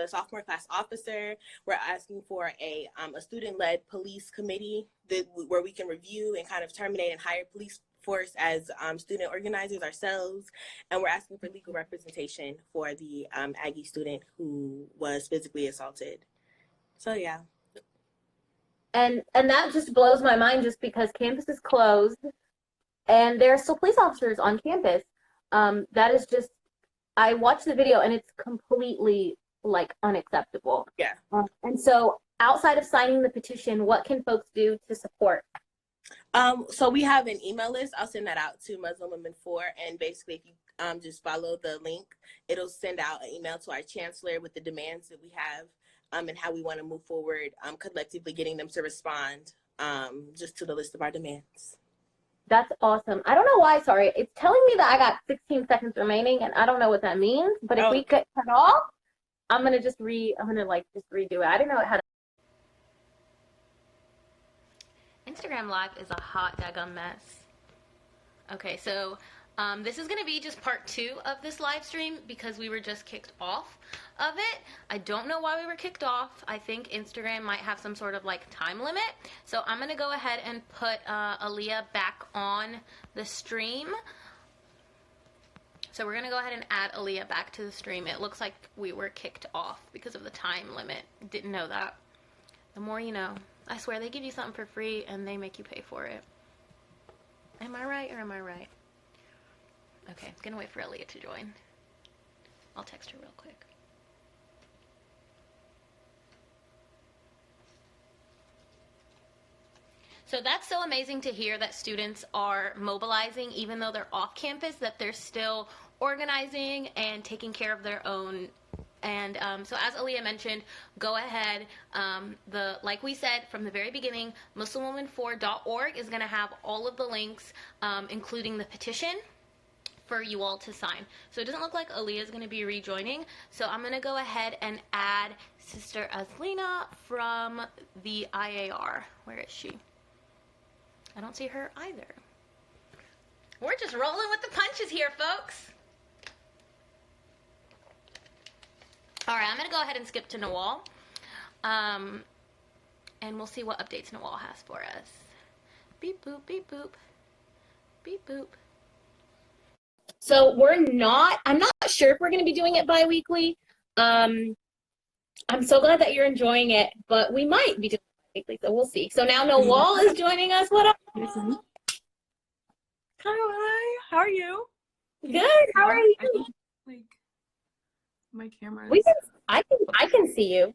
S10: sophomore class officer. We're asking for a student-led police committee where we can review and kind of terminate and hire police force as student organizers ourselves. And we're asking for legal representation for the Aggie student who was physically assaulted. So yeah.
S4: And that just blows my mind, just because campus is closed and there are still police officers on campus. That is just, I watched the video and it's completely unacceptable.
S10: Yeah.
S4: And so outside of signing the petition, what can folks do to support?
S10: So we have an email list. I'll send that out to Muslim Women 4, and basically if you just follow the link, it'll send out an email to our chancellor with the demands that we have. And how we want to move forward, collectively getting them to respond just to the list of our demands.
S4: That's awesome. I don't know why, sorry. It's telling me that I got 16 seconds remaining and I don't know what that means, but if we get cut off, I'm gonna just redo it. I didn't know it had
S1: Instagram Live is a hot daggum mess. Okay, so this is going to be just part 2 of this live stream because we were just kicked off of it. I don't know why we were kicked off. I think Instagram might have some sort of like time limit. So I'm going to go ahead and put Aaliyah back on the stream. So we're going to go ahead and add Aaliyah back to the stream. It looks like we were kicked off because of the time limit. Didn't know that. The more you know. I swear they give you something for free and they make you pay for it. Am I right or am I right? Okay, I'm gonna wait for Aaliyah to join. I'll text her real quick. So that's so amazing to hear that students are mobilizing, even though they're off campus, that they're still organizing and taking care of their own. And so as Aaliyah mentioned, go ahead. Like we said from the very beginning, MuslimWoman4.org is going to have all of the links, including the petition for you all to sign. So it doesn't look like Aaliyah is going to be rejoining. So I'm going to go ahead and add Sister Aslina from the IAR. Where is she? I don't see her either. We're just rolling with the punches here, folks. All right, I'm going to go ahead and skip to Nawal. And we'll see what updates Nawal has for us. Beep, boop, beep, boop. Beep, boop.
S4: So I'm not sure if we're going to be doing it bi-weekly. I'm so glad that you're enjoying it, but we might be doing it bi-weekly, so we'll see. So now Nawal is joining us. What up?
S11: Hi, how are you?
S4: Good, how are you?
S11: I think, like, my camera is...
S4: I can see you.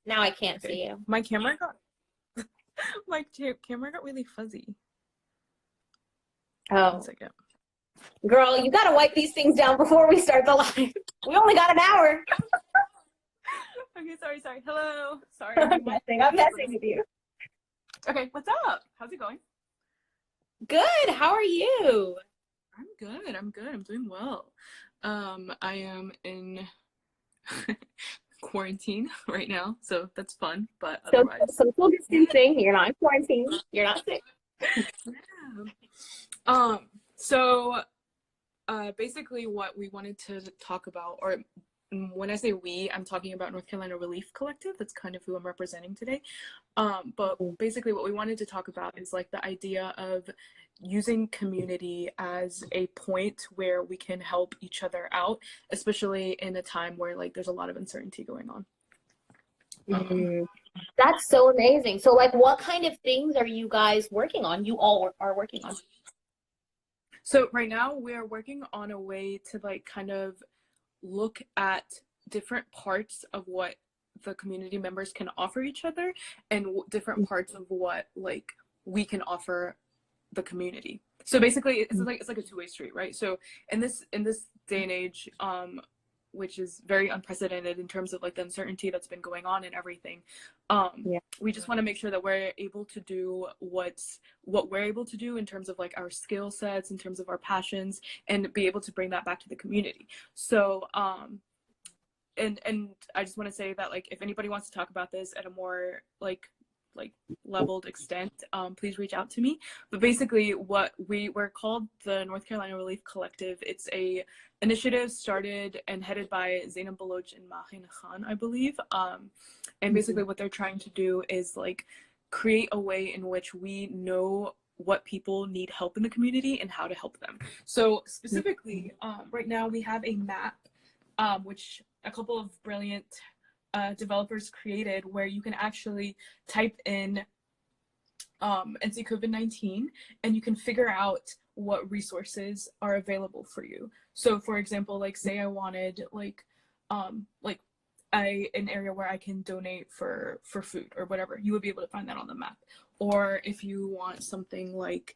S4: Now I can't see you.
S11: My camera got camera got really fuzzy.
S4: Oh.
S11: 1 second.
S4: Girl, you gotta wipe these things down before we start the live. We only got an hour.
S11: Okay, sorry. Hello. Sorry.
S4: I'm messing with you.
S11: Okay, what's up? How's it going?
S4: Good. How are you?
S11: I'm good. I'm doing well. I am in quarantine right now, so that's fun. But otherwise,
S4: social distancing. You're not in quarantine. You're not sick.
S11: Yeah. So basically what we wanted to talk about, or when I say we, I'm talking about North Carolina Relief Collective. That's kind of who I'm representing today. But basically what we wanted to talk about is like the idea of using community as a point where we can help each other out, especially in a time where like there's a lot of uncertainty going on.
S4: That's so amazing. So like what kind of things are you guys working on? You all are working on?
S11: So right now we're working on a way to like kind of look at different parts of what the community members can offer each other and different parts of what like we can offer the community. So basically it's like a two-way street, right? So in this day and age, which is very unprecedented in terms of like the uncertainty that's been going on and everything, we just want to make sure that we're able to do what we're able to do in terms of like our skill sets, in terms of our passions, and be able to bring that back to the community. So and I just want to say that like if anybody wants to talk about this at a more like leveled extent, please reach out to me. But basically what we're called the North Carolina Relief Collective. It's a initiative started and headed by Zainab Baloch and Mahin Khan, I believe. And basically what they're trying to do is like create a way in which we know what people need help in the community and how to help them. So specifically, right now we have a map, which a couple of brilliant developers created, where you can actually type in NC COVID-19 and you can figure out what resources are available for you. So for example, like say I wanted an area where I can donate for food or whatever, you would be able to find that on the map. Or if you want something like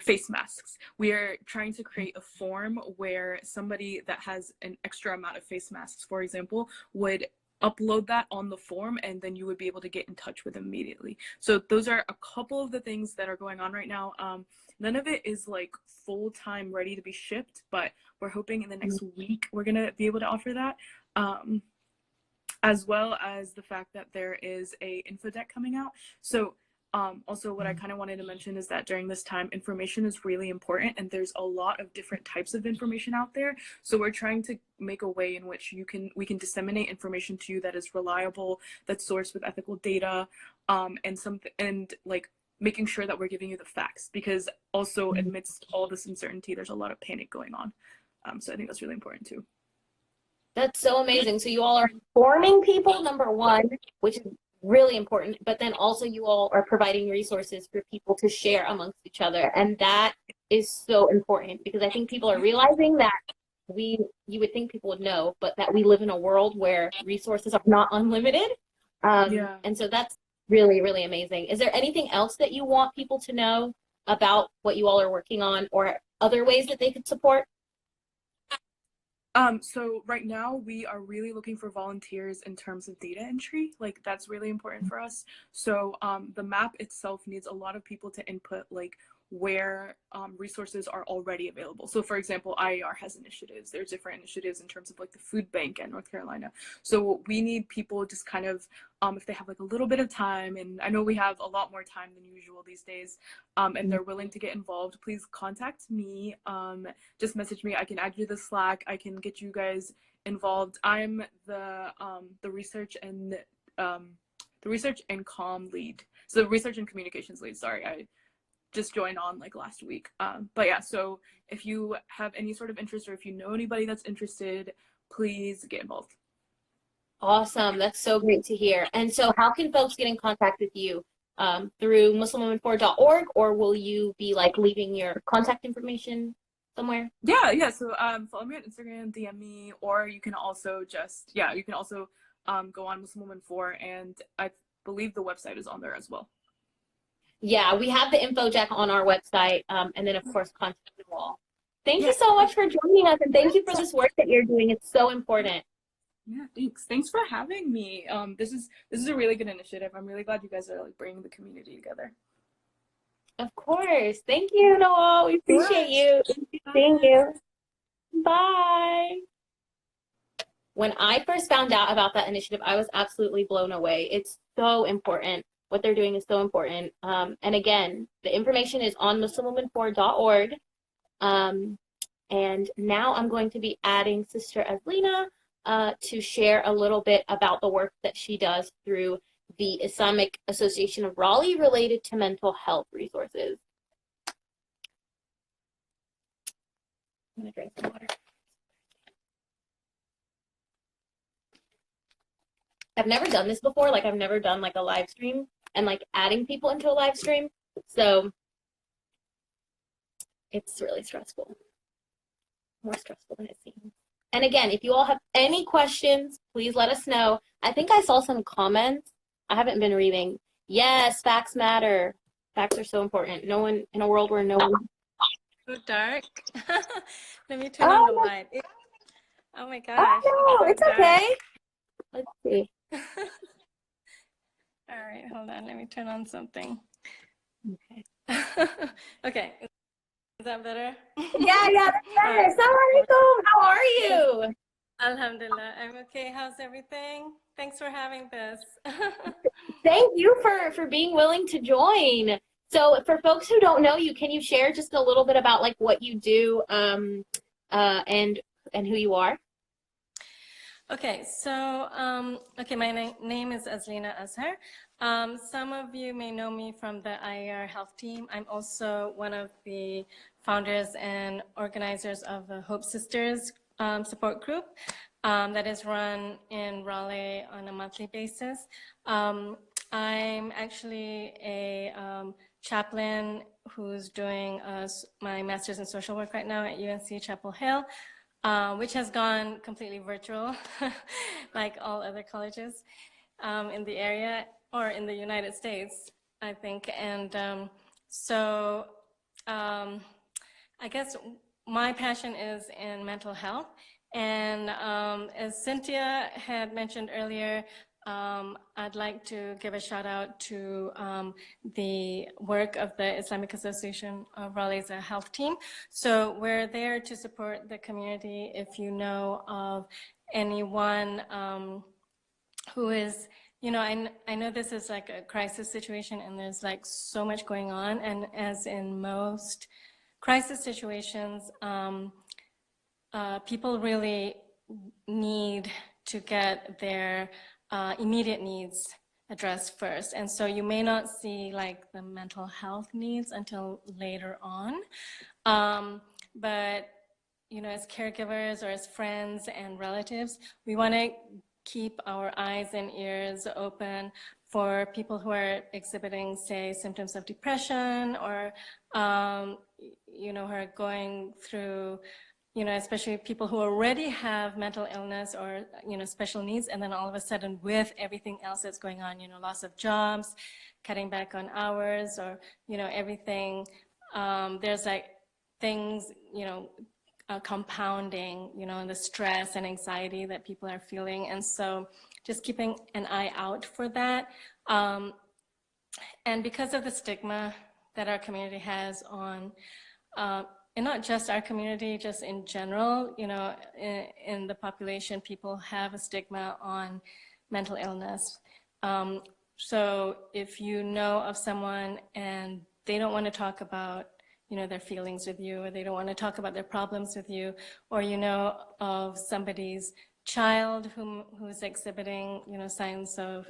S11: face masks, we are trying to create a form where somebody that has an extra amount of face masks, for example, would upload that on the form, and then you would be able to get in touch with them immediately. So those are a couple of the things that are going on right now. None of it is like full-time ready to be shipped, but we're hoping in the next week we're gonna be able to offer that. As well as the fact that there is a info deck coming out. So also what I kind of wanted to mention is that during this time, information is really important, and there's a lot of different types of information out there. So we're trying to make a way in which we can disseminate information to you that is reliable, that's sourced with ethical data, and like making sure that we're giving you the facts, because also amidst all this uncertainty, there's a lot of panic going on. So I think that's really important too.
S4: That's so amazing. So you all are informing people, number one, which is really important, but then also you all are providing resources for people to share amongst each other. And that is so important, because I think people are realizing that you would think people would know, but that we live in a world where resources are not unlimited. And so that's really, really amazing. Is there anything else that you want people to know about what you all are working on, or other ways that they could support?
S11: So right now we are really looking for volunteers in terms of data entry. Like, that's really important for us. So the map itself needs a lot of people to input, like, where resources are already available. So for example, IAR has initiatives. There's different initiatives in terms of like the food bank in North Carolina. So we need people just kind of, if they have like a little bit of time, and I know we have a lot more time than usual these days, and they're willing to get involved, please contact me. Just message me. I can add you to the Slack. I can get you guys involved. I'm the research and comm lead. So the research and communications lead. Sorry, I just joined on like last week. But yeah, so if you have any sort of interest, or if you know anybody that's interested, please get involved.
S4: Awesome. That's so great to hear. And so how can folks get in contact with you? Through muslimwomen4.org, or will you be like leaving your contact information somewhere?
S11: Yeah. So follow me on Instagram, DM me, or you can also go on Muslim Women 4, and I believe the website is on there as well.
S4: Yeah, we have the info deck on our website, and then of course contact you all. Thank you so much for joining us, and thank you for this work that you're doing. It's so important.
S11: Yeah, thanks for having me. This is a really good initiative. I'm really glad you guys are like bringing the community together.
S4: Of course. Thank you, Noah. We appreciate you. Thank you. Bye. When I first found out about that initiative, I was absolutely blown away. It's so important. What they're doing is so important. And again, the information is on muslimwomen4.org. And now I'm going to be adding Sister Azlina to share a little bit about the work that she does through the Islamic Association of Raleigh related to mental health resources. I'm gonna drink some water. I've never done this before. Like, I've never done like a live stream and like adding people into a live stream. So it's really stressful. More stressful than it seems. And again, if you all have any questions, please let us know. I think I saw some comments. I haven't been reading. Yes, facts matter. Facts are so important. No one in a world where no one.
S1: So dark. Let me turn on the light. Oh my gosh.
S4: Oh, no, it's okay. Let's see.
S1: All right, hold on. Let me turn on something.
S4: Okay.
S1: Okay. Is that better?
S4: Yeah, that's better. Assalamualaikum. How are you?
S1: Alhamdulillah. I'm okay. How's everything? Thanks for having this.
S4: Thank you for being willing to join. So for folks who don't know you, can you share just a little bit about like what you do and who you are?
S1: Okay, so my name is Azlina Azhar. Some of you may know me from the IAR health team. I'm also one of the founders and organizers of the Hope Sisters support group that is run in Raleigh on a monthly basis. I'm actually a chaplain who's doing my master's in social work right now at UNC Chapel Hill. Which has gone completely virtual, like all other colleges in the area or in the United States, I think. And I guess my passion is in mental health
S12: And as Cynthia had mentioned earlier, I'd like to give a shout out to the work of the Islamic Association of Raleigh's health team. So we're there to support the community. If you know of anyone who is, you know, I know this is like a crisis situation and there's like so much going on. And as in most crisis situations, people really need to get their immediate needs addressed first. And so you may not see like the mental health needs until later on. But, you know, as caregivers or as friends and relatives, we want to keep our eyes and ears open for people who are exhibiting, say, symptoms of depression or, you know, who are going through, you know, especially people who already have mental illness or, you know, special needs, and then all of a sudden with everything else that's going on, you know, loss of jobs, cutting back on hours, or, you know, everything, there's like things, you know, compounding, you know, the stress and anxiety that people are feeling. And so just keeping an eye out for that. And because of the stigma that our community has on, and not just our community, just in general, you know, in the population, people have a stigma on mental illness. So if you know of someone and they don't want to talk about, you know, their feelings with you, or they don't want to talk about their problems with you, or you know of somebody's child who's exhibiting, you know, signs of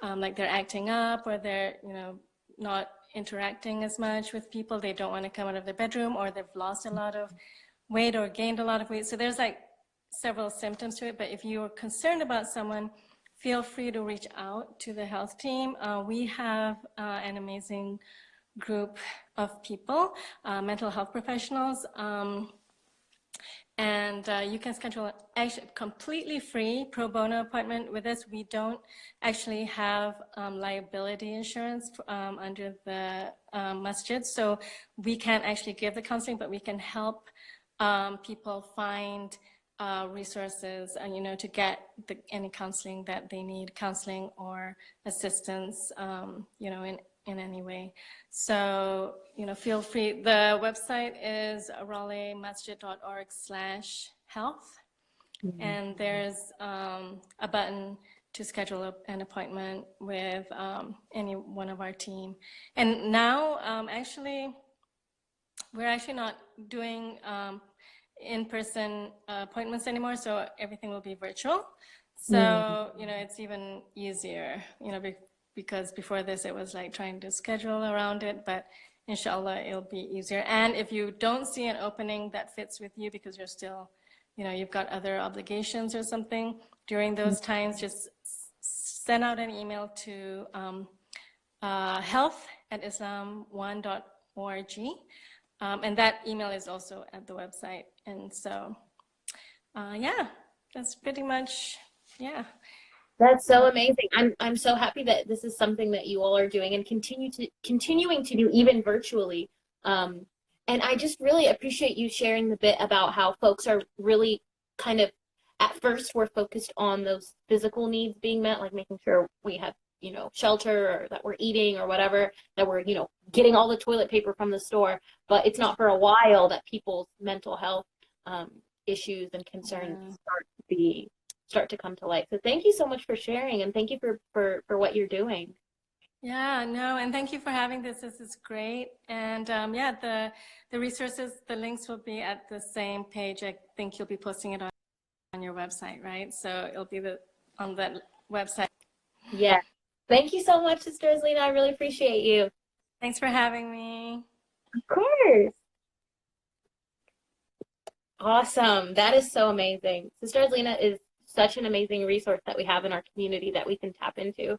S12: like they're acting up, or they're, you know, not interacting as much with people, they don't want to come out of their bedroom, or they've lost a lot of weight or gained a lot of weight. So there's like several symptoms to it, but if you're concerned about someone, feel free to reach out to the health team. We have an amazing group of people, mental health professionals, and you can schedule a completely free pro bono appointment with us. We don't actually have liability insurance under the masjid, so we can't actually give the counseling, but we can help people find resources, you know, to get any counseling that they need, counseling or assistance, you know, in any way. So, you know, feel free. The website is raleighmasjid.org/health. And there's a button to schedule an appointment with any one of our team. And now, actually, we're actually not doing in-person appointments anymore, so everything will be virtual. So, you know, it's even easier, you know, because before this it was like trying to schedule around it, but inshallah it'll be easier. And if you don't see an opening that fits with you because you're still, you know, you've got other obligations or something, during those times, just send out an email to health@islam1.org. And that email is also at the website. And so, yeah, that's pretty much, yeah.
S4: That's so amazing. I'm so happy that this is something that you all are doing and continuing to do even virtually. And I just really appreciate you sharing the bit about how folks are really kind of at first we're focused on those physical needs being met, like making sure we have, you know, shelter, or that we're eating or whatever, that we're, you know, getting all the toilet paper from the store. But it's not for a while that people's mental health issues and concerns start to come to light. So thank you so much for sharing, and thank you for what you're doing.
S12: Yeah, no, and thank you for having this. This is great. And yeah, the resources, the links will be at the same page. I think you'll be posting it on your website, right? So it'll be on that website.
S4: Yeah. Thank you so much, Sister Aslina. I really appreciate you.
S12: Thanks for having me.
S4: Of course. Awesome. That is so amazing. Sister Aslina is such an amazing resource that we have in our community that we can tap into.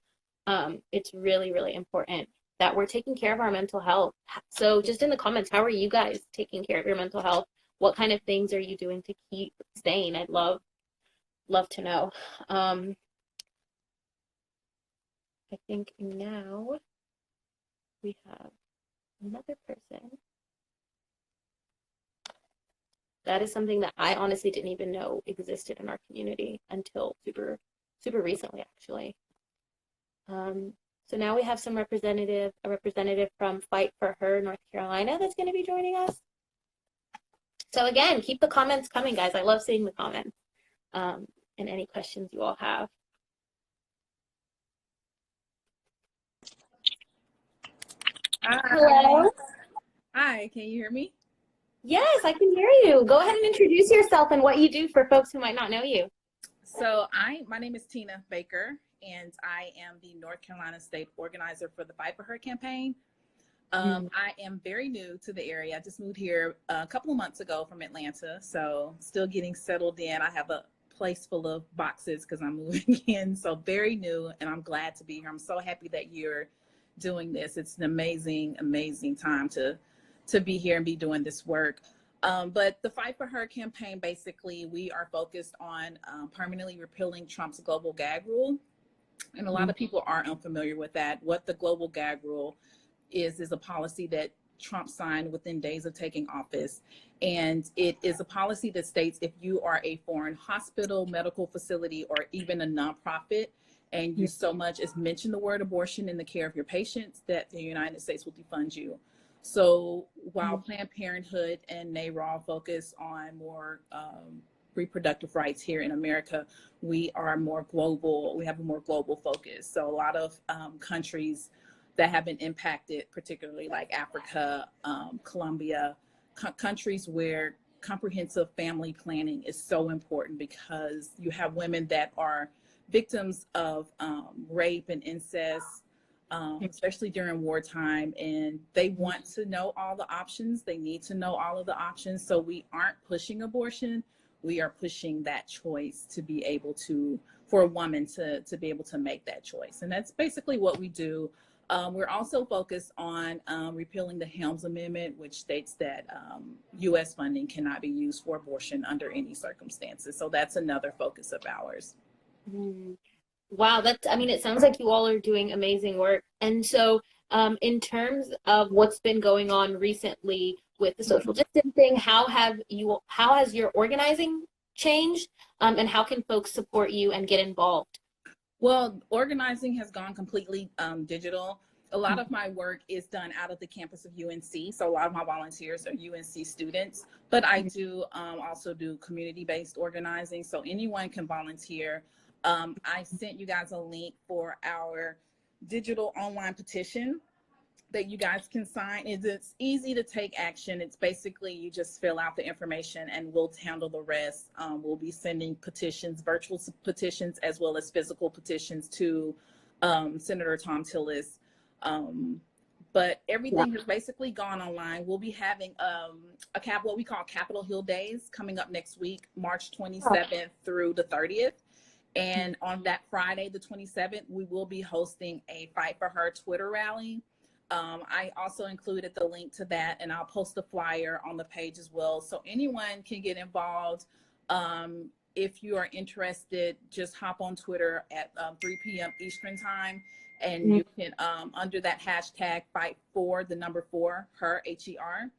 S4: It's really, really important that we're taking care of our mental health. So just in the comments, how are you guys taking care of your mental health? What kind of things are you doing to keep sane? I'd love to know. I think now we have another person. That is something that I honestly didn't even know existed in our community until super, super recently, actually. So now we have a representative from Fight for Her, North Carolina, that's going to be joining us. So again, keep the comments coming, guys. I love seeing the comments and any questions you all have.
S13: Hi.
S4: Hello.
S13: Hi, can you hear me?
S4: Yes, I can hear you. Go ahead and introduce yourself and what you do for folks who might not know you.
S13: So my name is Tina Baker, and I am the North Carolina State Organizer for the Fight for Her campaign. I am very new to the area. I just moved here a couple of months ago from Atlanta, so still getting settled in. I have a place full of boxes because I'm moving in, so very new, and I'm glad to be here. I'm so happy that you're doing this. It's an amazing, amazing time to be here and be doing this work. But the Fight for Her campaign, basically, we are focused on permanently repealing Trump's global gag rule. And a lot of people are unfamiliar with that. What the global gag rule is a policy that Trump signed within days of taking office. And it is a policy that states if you are a foreign hospital, medical facility, or even a nonprofit, and you so much as mention the word abortion in the care of your patients, that the United States will defund you. So while Planned Parenthood and NARAL focus on more reproductive rights here in America, we are more global. We have a more global focus. So a lot of countries that have been impacted, particularly like Africa, Colombia, countries where comprehensive family planning is so important, because you have women that are victims of rape and incest, especially during wartime, and they want to know all the options. They need to know all of the options. So we aren't pushing abortion. We are pushing that choice to be able to, for a woman to be able to make that choice. And that's basically what we do. We're also focused on repealing the Helms Amendment, which states that U.S. funding cannot be used for abortion under any circumstances. So that's another focus of ours.
S4: Wow, it sounds like you all are doing amazing work. And so in terms of what's been going on recently with the social distancing, how has your organizing changed, and how can folks support you and get involved?
S13: Well, organizing has gone completely digital. A lot of my work is done out of the campus of UNC. So a lot of my volunteers are UNC students, but I do also do community-based organizing. So anyone can volunteer. I sent you guys a link for our digital online petition that you guys can sign. It's easy to take action. It's basically you just fill out the information and we'll handle the rest. We'll be sending petitions, virtual petitions, as well as physical petitions to Senator Tom Tillis. But everything has basically gone online. We'll be having what we call Capitol Hill Days coming up next week, March 27th through the 30th. And on that Friday, the 27th, we will be hosting a Fight for Her Twitter rally. I also included the link to that, and I'll post a flyer on the page as well. So anyone can get involved. If you are interested, just hop on Twitter at 3 p.m. Eastern time, and you can, under that hashtag, fight for the number 4, her, H-E-R.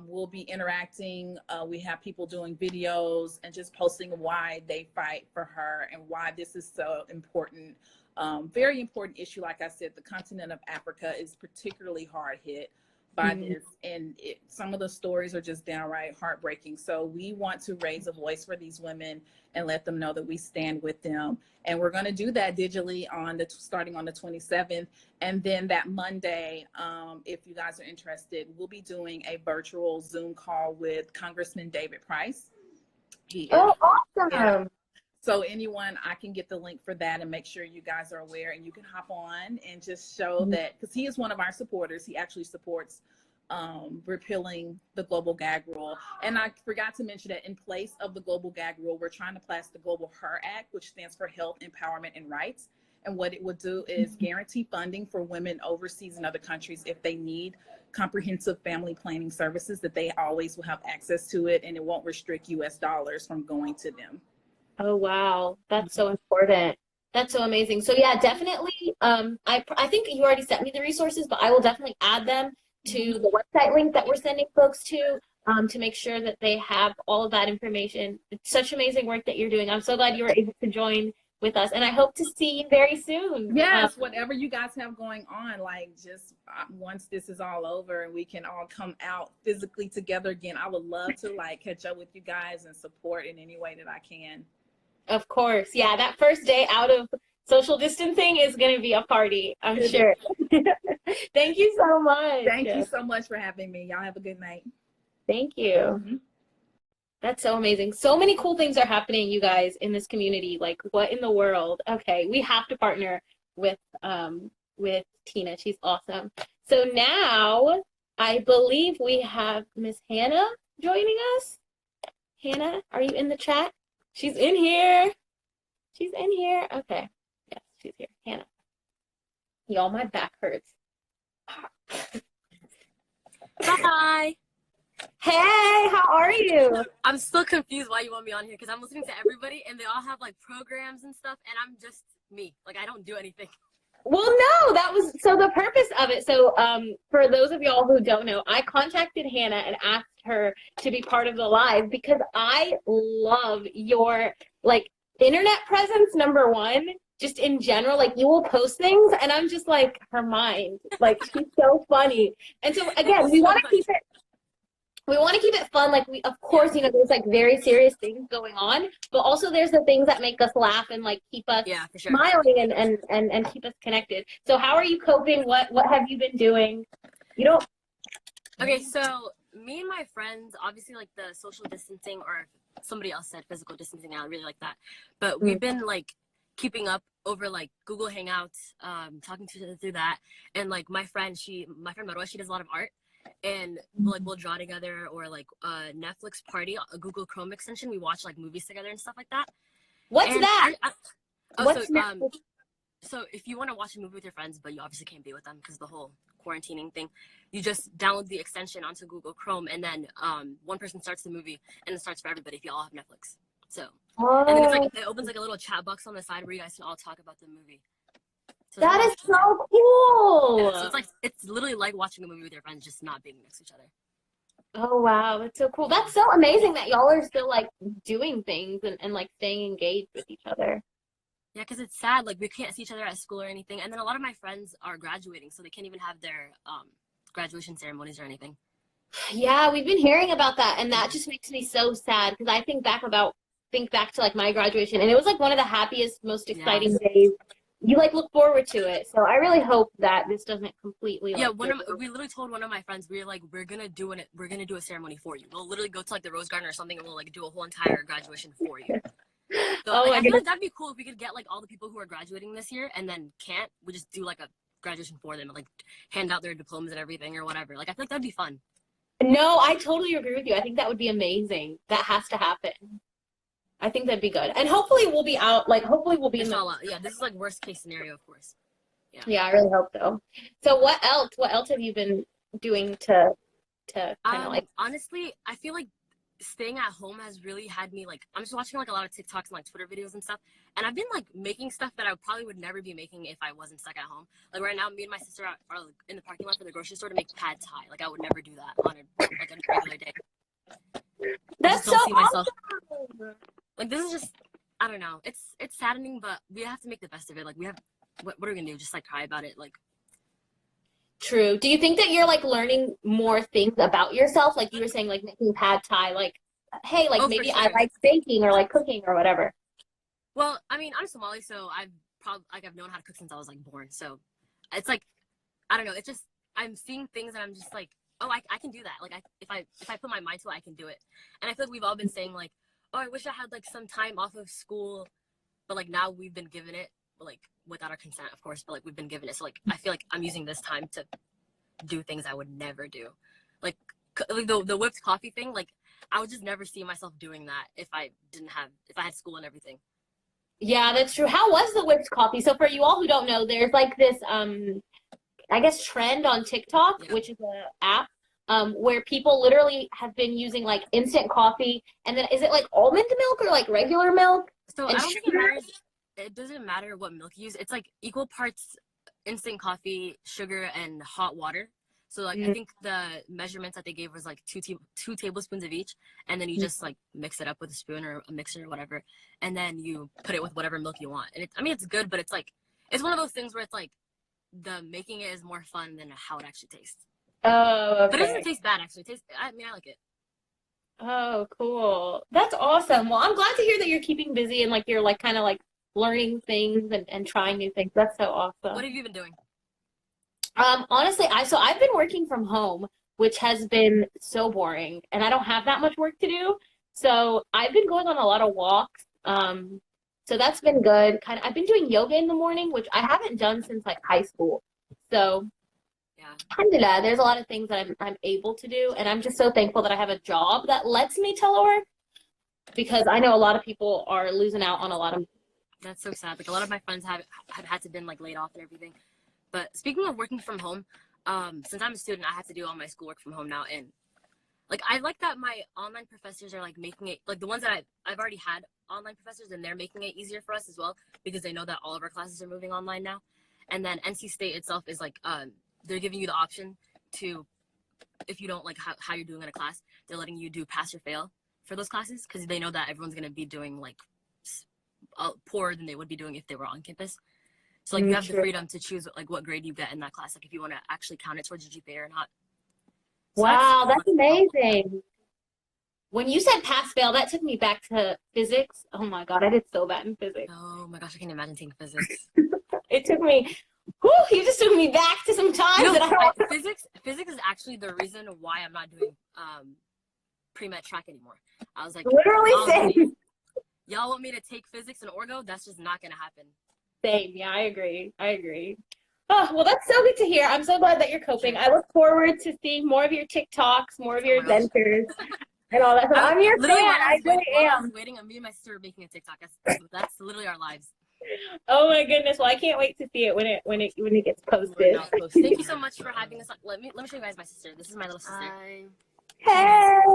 S13: We'll be interacting. We have people doing videos and just posting why they fight for her and why this is so important. Very important issue. Like I said, the continent of Africa is particularly hard hit by this, and some of the stories are just downright heartbreaking. So we want to raise a voice for these women and let them know that we stand with them. And we're going to do that digitally starting on the 27th. And then that Monday, if you guys are interested, we'll be doing a virtual Zoom call with Congressman David Price.
S4: Awesome.
S13: Yeah. So anyone, I can get the link for that and make sure you guys are aware, and you can hop on and just show that, because he is one of our supporters. He actually supports repealing the global gag rule. And I forgot to mention that in place of the global gag rule, we're trying to pass the Global Her Act, which stands for Health, Empowerment, and Rights. And what it would do is guarantee funding for women overseas in other countries if they need comprehensive family planning services, that they always will have access to it, and it won't restrict US dollars from going to them.
S4: Oh, wow. That's so important. That's so amazing. So yeah, definitely. I think you already sent me the resources, but I will definitely add them to the website link that we're sending folks to. to make sure that they have all of that information. It's such amazing work that you're doing. I'm so glad you were able to join with us, and I hope to see you very soon.
S13: Yes, whatever you guys have going on, like just once this is all over and we can all come out physically together again, I would love to like catch up with you guys and support in any way that I can.
S4: Of course. Yeah, that first day out of social distancing is going to be a party, I'm sure. Thank you so much.
S13: Thank you so much for having me. Y'all have a good night.
S4: Thank you. That's so amazing. So many cool things are happening, you guys, in this community. Like, what in the world? Okay, we have to partner with Tina. She's awesome. So now I believe we have Miss Hannah joining us. Hannah, are you in the chat? She's in here. She's in here. Okay. Yes, she's here. Hannah. Y'all, my back hurts.
S14: Hi.
S4: Hey, how are you?
S14: I'm still confused why you want me on here because I'm listening to everybody and they all have like programs and stuff and I'm just me. Like I don't do anything.
S4: Well, no, that was so the purpose of it. So for those of y'all who don't know, I contacted Hannah and asked her to be part of the live because I love your like internet presence, number one, just in general. Like you will post things and I'm just like her mind. Like she's so funny. And so again, we want to keep it fun. Like we, of course, you know, there's like very serious things going on, but also there's the things that make us laugh and like keep us smiling and keep us connected. So how are you coping? What have you been doing? You don't.
S14: Okay, so me and my friends, obviously like the social distancing, or somebody else said physical distancing. I really like that, but we've been like keeping up over like Google Hangouts, talking to each other through that, and like my friend Marwa, she does a lot of art. And we'll draw together, or like a Netflix party, a Google Chrome extension. We watch like movies together and stuff like that.
S4: What's that?
S14: So if you want to watch a movie with your friends, but you obviously can't be with them because of the whole quarantining thing, you just download the extension onto Google Chrome, and then one person starts the movie, and it starts for everybody if you all have Netflix. So and then it's like it opens like a little chat box on the side where you guys can all talk about the movie. So
S4: that is so cool.
S14: Yeah, so it's literally like watching a movie with your friends, just not being next to each other.
S4: Oh wow, that's so cool. That's so amazing that y'all are still like doing things and like staying engaged with each other.
S14: Yeah, because it's sad. Like we can't see each other at school or anything, and then a lot of my friends are graduating, so they can't even have their graduation ceremonies or anything.
S4: Yeah, we've been hearing about that, and that just makes me so sad because I think back to like my graduation, and it was like one of the happiest, most exciting days. You like look forward to it, so I really hope that this doesn't completely.
S14: Yeah, we literally told one of my friends, we were like, we're gonna do a ceremony for you. We'll literally go to like the Rose Garden or something, and we'll like do a whole entire graduation for you. So I feel like that'd be cool if we could get like all the people who are graduating this year and then can't. We just do like a graduation for them and like hand out their diplomas and everything or whatever. Like I feel like that'd be fun.
S4: No, I totally agree with you. I think that would be amazing. That has to happen. I think that'd be good. And hopefully we'll be out, like hopefully we'll be
S14: yeah, this is like worst case scenario, of course.
S4: Yeah, I really hope so. So what else have you been doing to kind of like
S14: honestly, I feel like staying at home has really had me like I'm just watching like a lot of TikToks and like Twitter videos and stuff, and I've been like making stuff that I probably would never be making if I wasn't stuck at home. Like right now, me and my sister are like, in the parking lot for the grocery store to make pad thai. Like I would never do that on a regular day.
S4: That's so awesome.
S14: Like this is just, I don't know. It's saddening, but we have to make the best of it. Like we have, what are we gonna do? Just like cry about it? Like.
S4: True. Do you think that you're like learning more things about yourself? Like you were saying, like making pad thai. Like, hey, like maybe I like baking or like cooking or whatever.
S14: Well, I mean, I'm Somali, so I've known how to cook since I was like born. So it's like, I don't know. It's just I'm seeing things and I'm just like, oh, I can do that. Like if I put my mind to it, I can do it. And I feel like we've all been saying like, oh, I wish I had like some time off of school, but like now we've been given it, like without our consent, of course, but like we've been given it. So like I feel like I'm using this time to do things I would never do, like the whipped coffee thing. Like I would just never see myself doing that if I had school and everything.
S4: Yeah, that's true. How was the whipped coffee? So for you all who don't know, there's like this I guess trend on TikTok, which is an app. Where people literally have been using like instant coffee, and then is it like almond milk or like regular milk?
S14: So I don't think it matters. It doesn't matter what milk you use. It's like equal parts instant coffee, sugar, and hot water. So like I think the measurements that they gave was like two tablespoons of each, and then you just like mix it up with a spoon or a mixer or whatever, and then you put it with whatever milk you want. And I mean it's good, but it's like it's one of those things where it's like the making it is more fun than how it actually tastes.
S4: Oh, okay.
S14: But it doesn't taste bad actually. I mean I like it.
S4: Oh, cool. That's awesome. Well, I'm glad to hear that you're keeping busy and like you're like kind of like learning things and trying new things. That's so awesome.
S14: What have you been doing?
S4: Honestly, I've been working from home, which has been so boring, and I don't have that much work to do. So I've been going on a lot of walks. So that's been good. I've been doing yoga in the morning, which I haven't done since like high school. So
S14: yeah,
S4: alhamdulillah, there's a lot of things that I'm able to do, and I'm just so thankful that I have a job that lets me telework because I know a lot of people are losing out on a lot of.
S14: That's so sad. Like a lot of my friends have had to been like laid off and everything. But speaking of working from home, since I'm a student, I have to do all my schoolwork from home now, and like I like that my online professors are like making it like the ones that I've already had online professors, and they're making it easier for us as well because they know that all of our classes are moving online now. And then NC State itself is like they're giving you the option to, if you don't like how you're doing in a class, they're letting you do pass or fail for those classes because they know that everyone's gonna be doing like poorer than they would be doing if they were on campus. So like you have the freedom to choose like what grade you get in that class, like if you want to actually count it towards your GPA or not. So
S4: Wow, that's amazing. When you said pass fail, that took me back to physics. Oh my God, I did so bad in physics.
S14: Oh my gosh, I can't imagine taking physics.
S4: It took me, you just took me back to some times
S14: You know,
S4: that
S14: physics is actually the reason why I'm not doing pre-med track anymore. I was like,
S4: literally same.
S14: Y'all want me to take physics and orgo? That's just not gonna happen.
S4: Same. Yeah, I agree. Oh, well, that's so good to hear. I'm so glad that you're coping. I look forward to seeing more of your TikToks, more of your adventures, and all that. So I'm your fan. I really am.
S14: I was waiting, me and my sister are making a TikTok. That's literally our lives.
S4: Oh my goodness! Well, I can't wait to see it when it gets posted.
S14: Thank you so much for having us. Let me show you guys my sister. This is my little sister.
S4: Hey.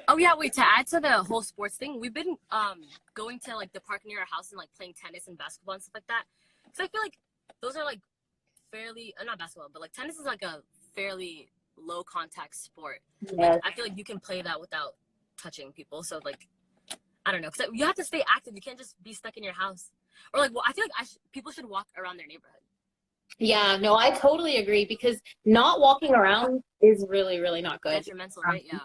S14: Oh yeah, wait, to add to the whole sports thing, we've been going to like the park near our house and like playing tennis and basketball and stuff like that. So I feel like those are like fairly not basketball, but like tennis is like a fairly low contact sport.
S4: Yes.
S14: Like, I feel like you can play that without touching people. So like I don't know, because you have to stay active. You can't just be stuck in your house. Or like, well, I feel like people should walk around their neighborhood.
S4: Yeah, no, I totally agree because not walking around is really, really not good.
S14: Detrimental, right? Yeah.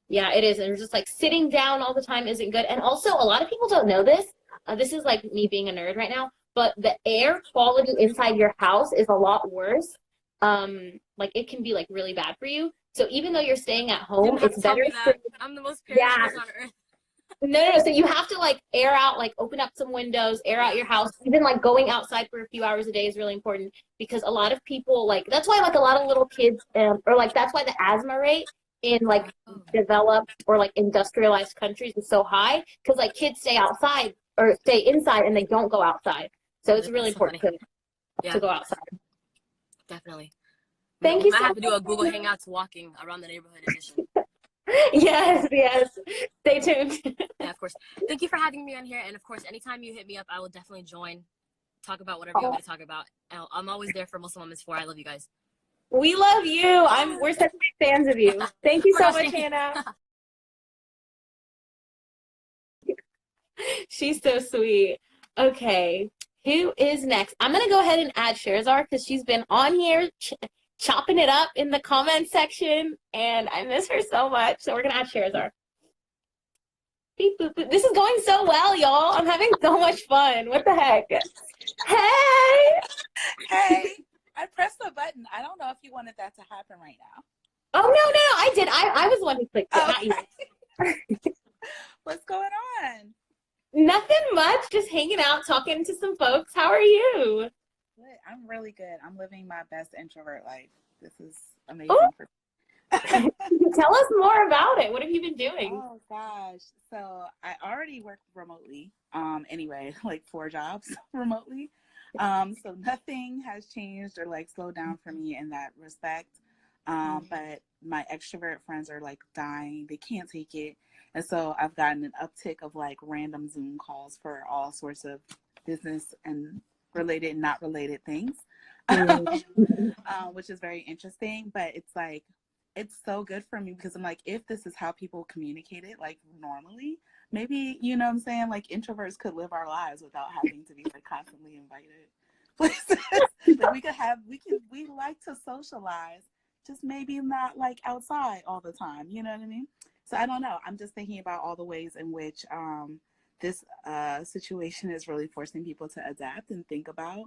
S4: Yeah, it is. And just like sitting down all the time isn't good. And also, a lot of people don't know this. This is like me being a nerd right now, but the air quality inside your house is a lot worse. Like it can be like really bad for you. So even though you're staying at home, it's better.
S14: I'm the most paranoid person on earth.
S4: No. So you have to like air out, like open up some windows, air out your house. Even like going outside for a few hours a day is really important because a lot of people like that's why like a lot of little kids or like that's why the asthma rate in like developed or like industrialized countries is so high because like kids stay outside or stay inside and they don't go outside. So it's really important to go outside.
S14: Definitely.
S4: Thank you so
S14: much. I have to do a
S4: much.
S14: Google Hangouts walking around the neighborhood edition.
S4: Yes. Stay tuned.
S14: Yeah, of course. Thank you for having me on here. And of course, anytime you hit me up, I will definitely join, talk about whatever you want me to talk about. I'm always there for Muslim Moments 4. I love you guys.
S4: We love you. We're such big fans of you. Thank you so much, Hannah. She's so sweet. Okay, who is next? I'm gonna go ahead and add Sherzar because she's been on here chopping it up in the comment section, and I miss her so much. So we're gonna add Sherzar. Beep, boop, boop. This is going so well, y'all. I'm having so much fun. What the heck?
S15: Hey, I pressed the button. I don't know if you wanted that to happen right now.
S4: Oh, no, I did. I was the one who clicked it, not you.
S15: What's going on?
S4: Nothing much. Just hanging out, talking to some folks. How are you?
S15: Good. I'm really good. I'm living my best introvert life. This is amazing.
S4: Tell us more about it. What have you been doing?
S15: Oh gosh. So I already work remotely. Anyway, like 4 jobs remotely. So nothing has changed or like slowed down for me in that respect. But my extrovert friends are like dying. They can't take it. And so I've gotten an uptick of like random Zoom calls for all sorts of business and related and not related things, which is very interesting. But it's like, it's so good for me because I'm like, if this is how people communicate it, like normally, maybe, you know what I'm saying? Like introverts could live our lives without having to be like constantly invited places. Like we like to socialize, just maybe not like outside all the time. You know what I mean? So I don't know. I'm just thinking about all the ways in which this situation is really forcing people to adapt and think about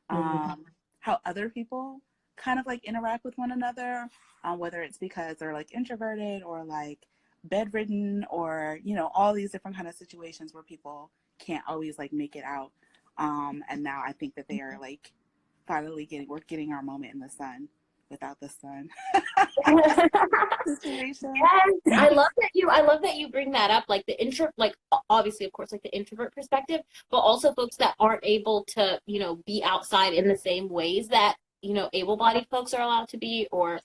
S15: how other people kind of like interact with one another, whether it's because they're like introverted or like bedridden, or you know, all these different kind of situations where people can't always like make it out. And now I think that they are like finally we're getting our moment in the sun without the sun situation.
S4: Yes, I love that you bring that up, like the like obviously of course like the introvert perspective, but also folks that aren't able to, you know, be outside in the same ways that, you know, able-bodied folks are allowed to be, or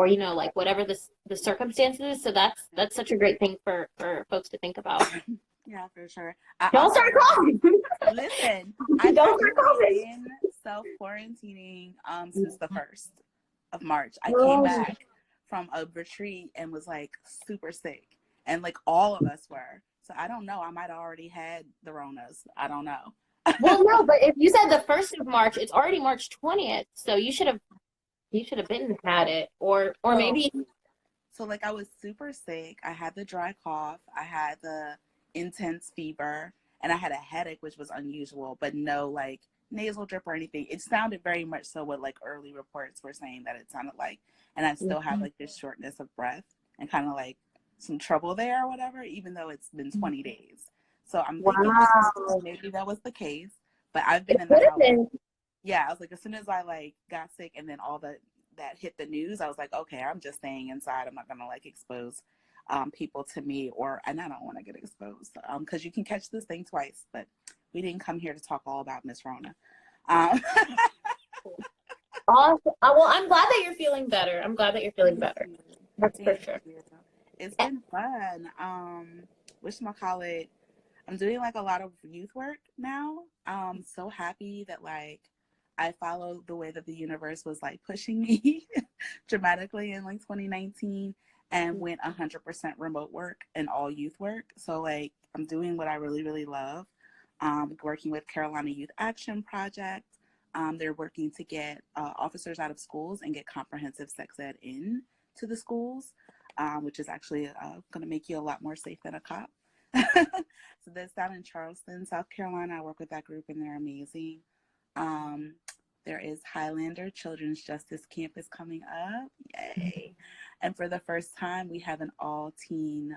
S4: you know, like whatever the circumstances. So that's such a great thing for folks to think about.
S15: Yeah, for sure.
S4: Don't start coughing.
S15: Listen, I've been self-quarantining since the 1st of March. I came back from a retreat and was like super sick, and like all of us were. So I don't know. I might have already had the Ronas. I don't know.
S4: Well, no, but if you said the 1st of March, it's already March 20th, so you should have been had it, or maybe.
S15: So like I was super sick. I had the dry cough. I had the intense fever, and I had a headache, which was unusual, but no like nasal drip or anything. It sounded very much so what like early reports were saying that it sounded like. And I still have like this shortness of breath and kind of like some trouble there or whatever, even though it's been 20 days. So I'm thinking maybe that was the case, but I've been in the house. Yeah, I was like, as soon as I like got sick and then all that hit the news, I was like, okay, I'm just staying inside. I'm not gonna like expose people to me, and I don't want to get exposed because you can catch this thing twice. But we didn't come here to talk all about Miss Rona.
S4: Awesome. Well, I'm glad that you're feeling better. That's for sure.
S15: It's been fun. Whatchamacallit, I'm doing like a lot of youth work now. So happy that like I followed the way that the universe was like pushing me dramatically in like 2019 and went 100% remote work and all youth work. So like I'm doing what I really, really love. Working with Carolina Youth Action Project. They're working to get officers out of schools and get comprehensive sex ed in to the schools, which is actually going to make you a lot more safe than a cop. So that's down in Charleston, South Carolina. I work with that group and they're amazing. There is Highlander Children's Justice Campus coming up. Yay. And for the first time, we have an all-teen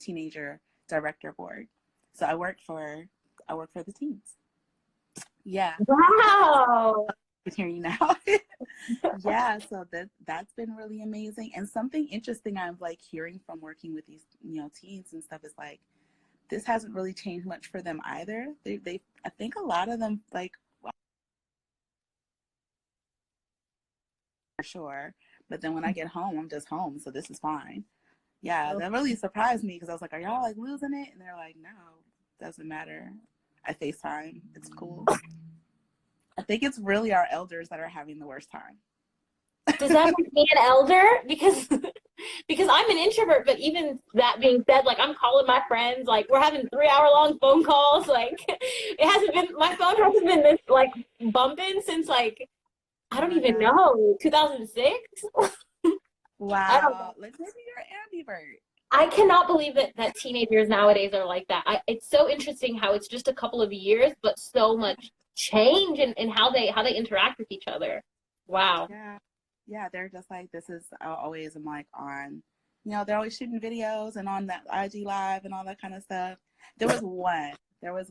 S15: teenager director board. So I work for the teens. Yeah.
S4: Wow.
S15: I can hear you now. Yeah, so that's been really amazing. And something interesting I'm like hearing from working with these, you know, teens and stuff is like this hasn't really changed much for them either. They I think a lot of them like for sure. But then when I get home, I'm just home, so this is fine. Yeah, that really surprised me because I was like, "Are y'all like losing it?" And they're like, "No, doesn't matter. I FaceTime. It's cool." I think it's really our elders that are having the worst time.
S4: Does that make me an elder? Because I'm an introvert, but even that being said, like I'm calling my friends, like we're having 3-hour-long phone calls. Like my phone hasn't been this like bumping since like I don't even know 2006.
S15: Wow, like maybe you're an ambivert.
S4: I cannot believe that teenagers nowadays are like that. It's so interesting how it's just a couple of years, but so much change in how they interact with each other. Wow.
S15: Yeah, they're just like, this is always, I'm like on, you know, they're always shooting videos and on that IG live and all that kind of stuff. There was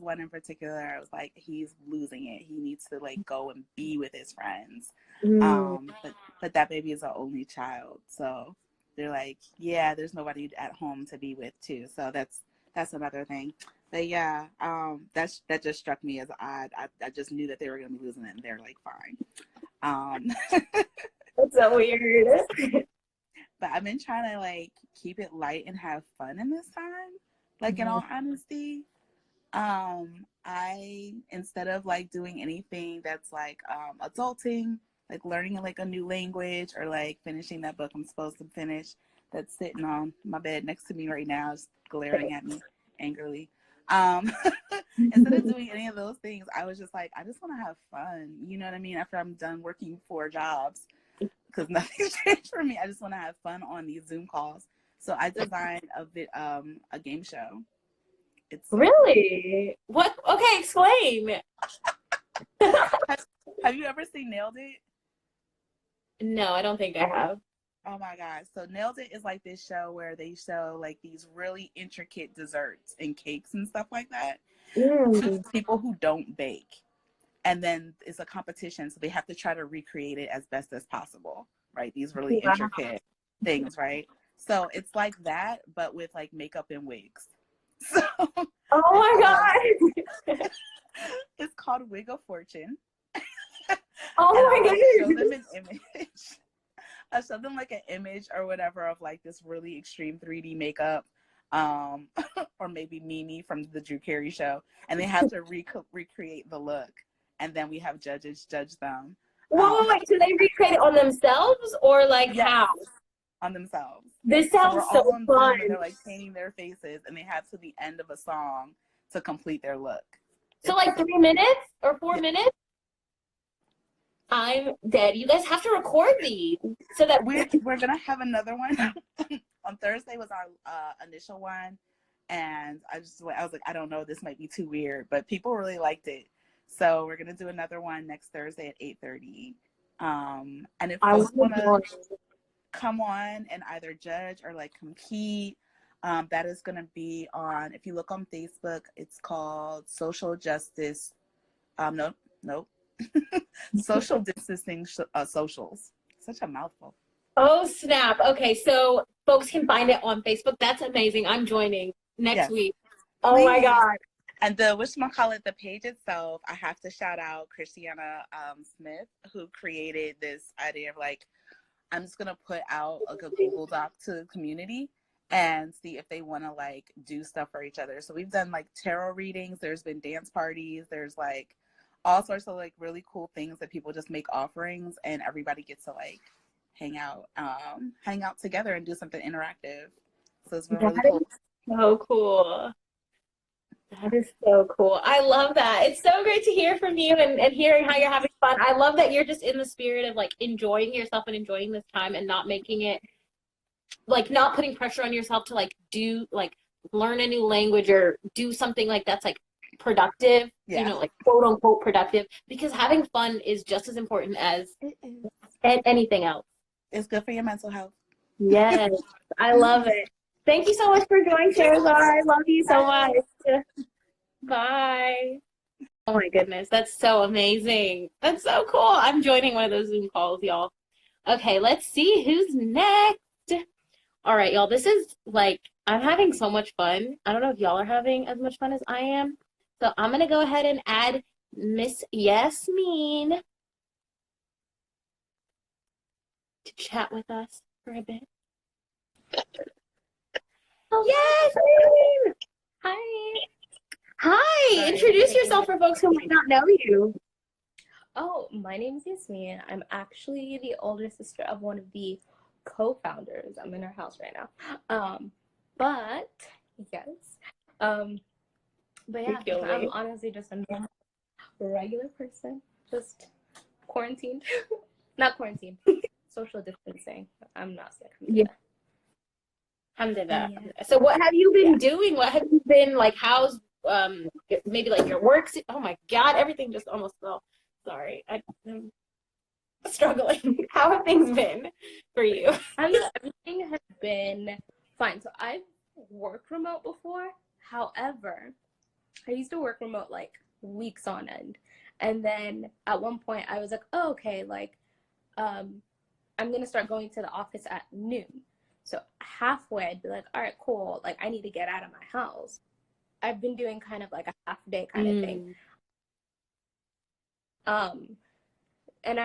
S15: one in particular. I was like, he's losing it. He needs to like go and be with his friends. But that baby is an only child, so they're like, yeah, there's nobody at home to be with too. So that's another thing. But yeah, that just struck me as odd. I just knew that they were gonna be losing it, and they're like, fine.
S4: That's so weird.
S15: But I've been trying to like keep it light and have fun in this time. Like in all honesty, I, instead of like doing anything that's like adulting, like learning like a new language or like finishing that book I'm supposed to finish that's sitting on my bed next to me right now, just glaring at me angrily. Instead of doing any of those things, I was just like, I just want to have fun. You know what I mean? After I'm done working 4 jobs, because nothing's changed for me. I just want to have fun on these Zoom calls. So I designed a game show. It's
S4: Really? What? Okay, explain.
S15: have you ever seen Nailed It?
S4: No, I don't think I have.
S15: Oh my God. So Nailed It is like this show where they show like these really intricate desserts and cakes and stuff like that to people who don't bake. And then it's a competition, so they have to try to recreate it as best as possible, right? These really intricate things, right? So it's like that, but with like makeup and wigs. So
S4: oh my God.
S15: It's called Wig of Fortune.
S4: Oh my
S15: goodness. Show them an image. I show them like an image or whatever of like this really extreme 3D makeup, or maybe Mimi from the Drew Carey show, and they have to recreate the look, and then we have judges judge them.
S4: Wait, so they recreate it on themselves or like how?
S15: On themselves.
S4: This sounds
S15: so
S4: so fun.
S15: And they're like painting their faces, and they have to the end of a song to complete their look.
S4: So like 3 minutes or 4 minutes? I'm dead. You guys have to record these so that
S15: we're gonna have another one. On Thursday was our initial one, and I was like, I don't know, this might be too weird, but people really liked it. So we're gonna do another one next Thursday at 8:30. And if folks wanna come on and either judge or like compete, that is gonna be on. If you look on Facebook, it's called Social Justice. Nope. Social distancing socials. Such a mouthful.
S4: Oh snap. Okay, so folks can find it on Facebook. That's amazing. I'm joining next week. Oh
S15: Please.
S4: My God.
S15: And the page itself, I have to shout out Christiana Smith, who created this idea of like, I'm just gonna put out like a Google Doc to the community and see if they want to like do stuff for each other. So we've done like tarot readings, there's been dance parties, there's like all sorts of like really cool things that people just make offerings, and everybody gets to like hang out together and do something interactive. So it's been really cool.
S4: So cool. That is so cool. I love that. It's so great to hear from you and hearing how you're having fun. I love that you're just in the spirit of like enjoying yourself and enjoying this time and not making it like not putting pressure on yourself to like do like learn a new language or do something like that's like productive, you know, like quote unquote productive, because having fun is just as important as anything else.
S15: It's good for your mental health.
S4: Yes, I love it. Thank you so much for joining, Sherazar. I love you so much. Bye. Oh my goodness, that's so amazing. That's so cool. I'm joining one of those Zoom calls, y'all. Okay, let's see who's next. All right, y'all, this is like, I'm having so much fun. I don't know if y'all are having as much fun as I am. So I'm going to go ahead and add Miss Yasmin to chat with us for a bit. Yasmin!
S16: Hi.
S4: Hi.
S16: Sorry,
S4: Introduce yourself for folks who might not know you.
S16: Oh, my name is Yasmin. I'm actually the older sister of one of the co-founders. I'm in her house right now. But yes. But yeah, I'm honestly just a normal, regular person. Just quarantined. Not quarantined. Social distancing. I'm not sick.
S4: Yeah. So what have you been doing? What have you been like? How's maybe like your work? Oh my God, everything just almost fell. Sorry, I'm struggling. How have things been for you?
S16: Everything has been fine. So I've worked remote before. However, I used to work remote like weeks on end. And then at one point I was like, oh, okay, like I'm gonna start going to the office at noon. So halfway I'd be like, all right, cool. Like I need to get out of my house. I've been doing kind of like a half day kind of thing. And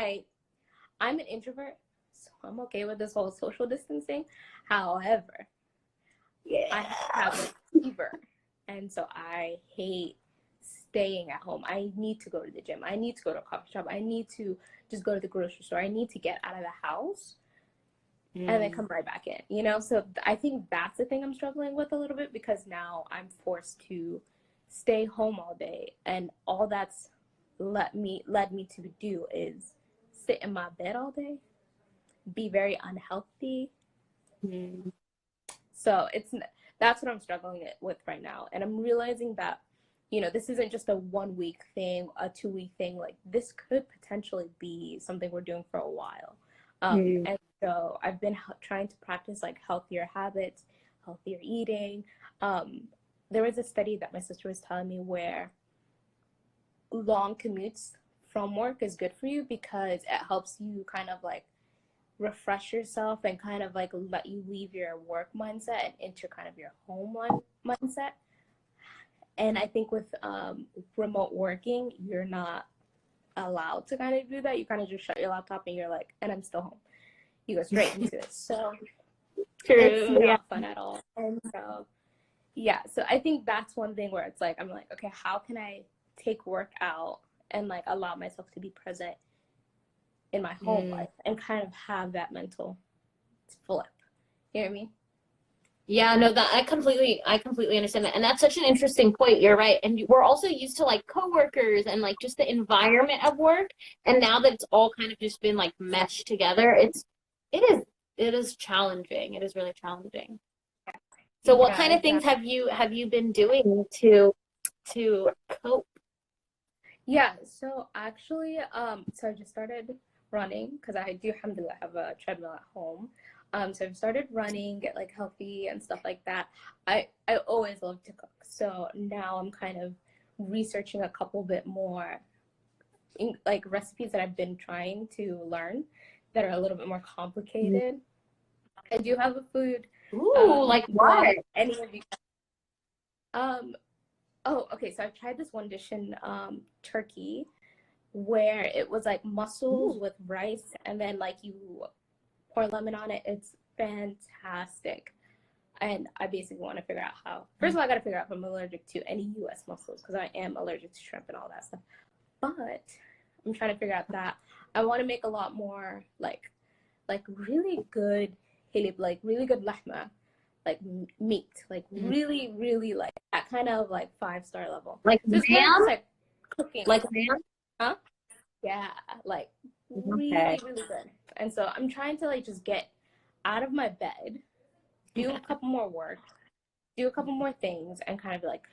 S16: I'm an introvert, so I'm okay with this whole social distancing. However, I have a fever And so I hate staying at home. I need to go to the gym. I need to go to a coffee shop. I need to just go to the grocery store. I need to get out of the house and then come right back in, you know? So I think that's the thing I'm struggling with a little bit, because now I'm forced to stay home all day, and all that's led me to do is sit in my bed all day, be very unhealthy. So that's what I'm struggling with right now. And I'm realizing that, you know, this isn't just a 1 week thing, a 2 week thing. Like, this could potentially be something we're doing for a while. And so I've been trying to practice like healthier habits, healthier eating. There was a study that my sister was telling me where long commutes from work is good for you, because it helps you kind of like refresh yourself and kind of like let you leave your work mindset and into kind of your home mindset. And I think with remote working, you're not allowed to kind of do that. You kind of just shut your laptop and you're like, and I'm still home. You go straight into it. So it's not fun at all. And so, yeah, so I think that's one thing where it's like, I'm like, okay, how can I take work out and like allow myself to be present in my home life and kind of have that mental flip? You know what I mean?
S4: Yeah, no, that I completely understand that. And that's such an interesting point. You're right. And we're also used to like coworkers and like just the environment of work. And now that it's all kind of just been like meshed together, it is challenging. It is really challenging. So what kind of things have you been doing to cope?
S16: Yeah, so actually, so I just started running, because I do, alhamdulillah, have a treadmill at home. So I've started running, get like healthy and stuff like that. I always love to cook. So now I'm kind of researching a couple bit more like recipes that I've been trying to learn that are a little bit more complicated. I do have a food.
S4: Ooh, like what?
S16: Any of you? Oh, okay. So I've tried this one dish in Turkey where it was like mussels with rice, and then like you pour lemon on it. It's fantastic. And I basically want to figure out how. First of all, I got to figure out if I'm allergic to any U.S. mussels, because I am allergic to shrimp and all that stuff. But I'm trying to figure out that. I want to make a lot more like really good hilib, like really good lahma, like meat, like really, really like that kind of like 5-star level.
S4: Like
S16: just
S4: lamb?
S16: kind of like cooking.
S4: Like lamb?
S16: Huh? Yeah, like really, really good. And so I'm trying to like just get out of my bed, do a couple more work, do a couple more things, and kind of like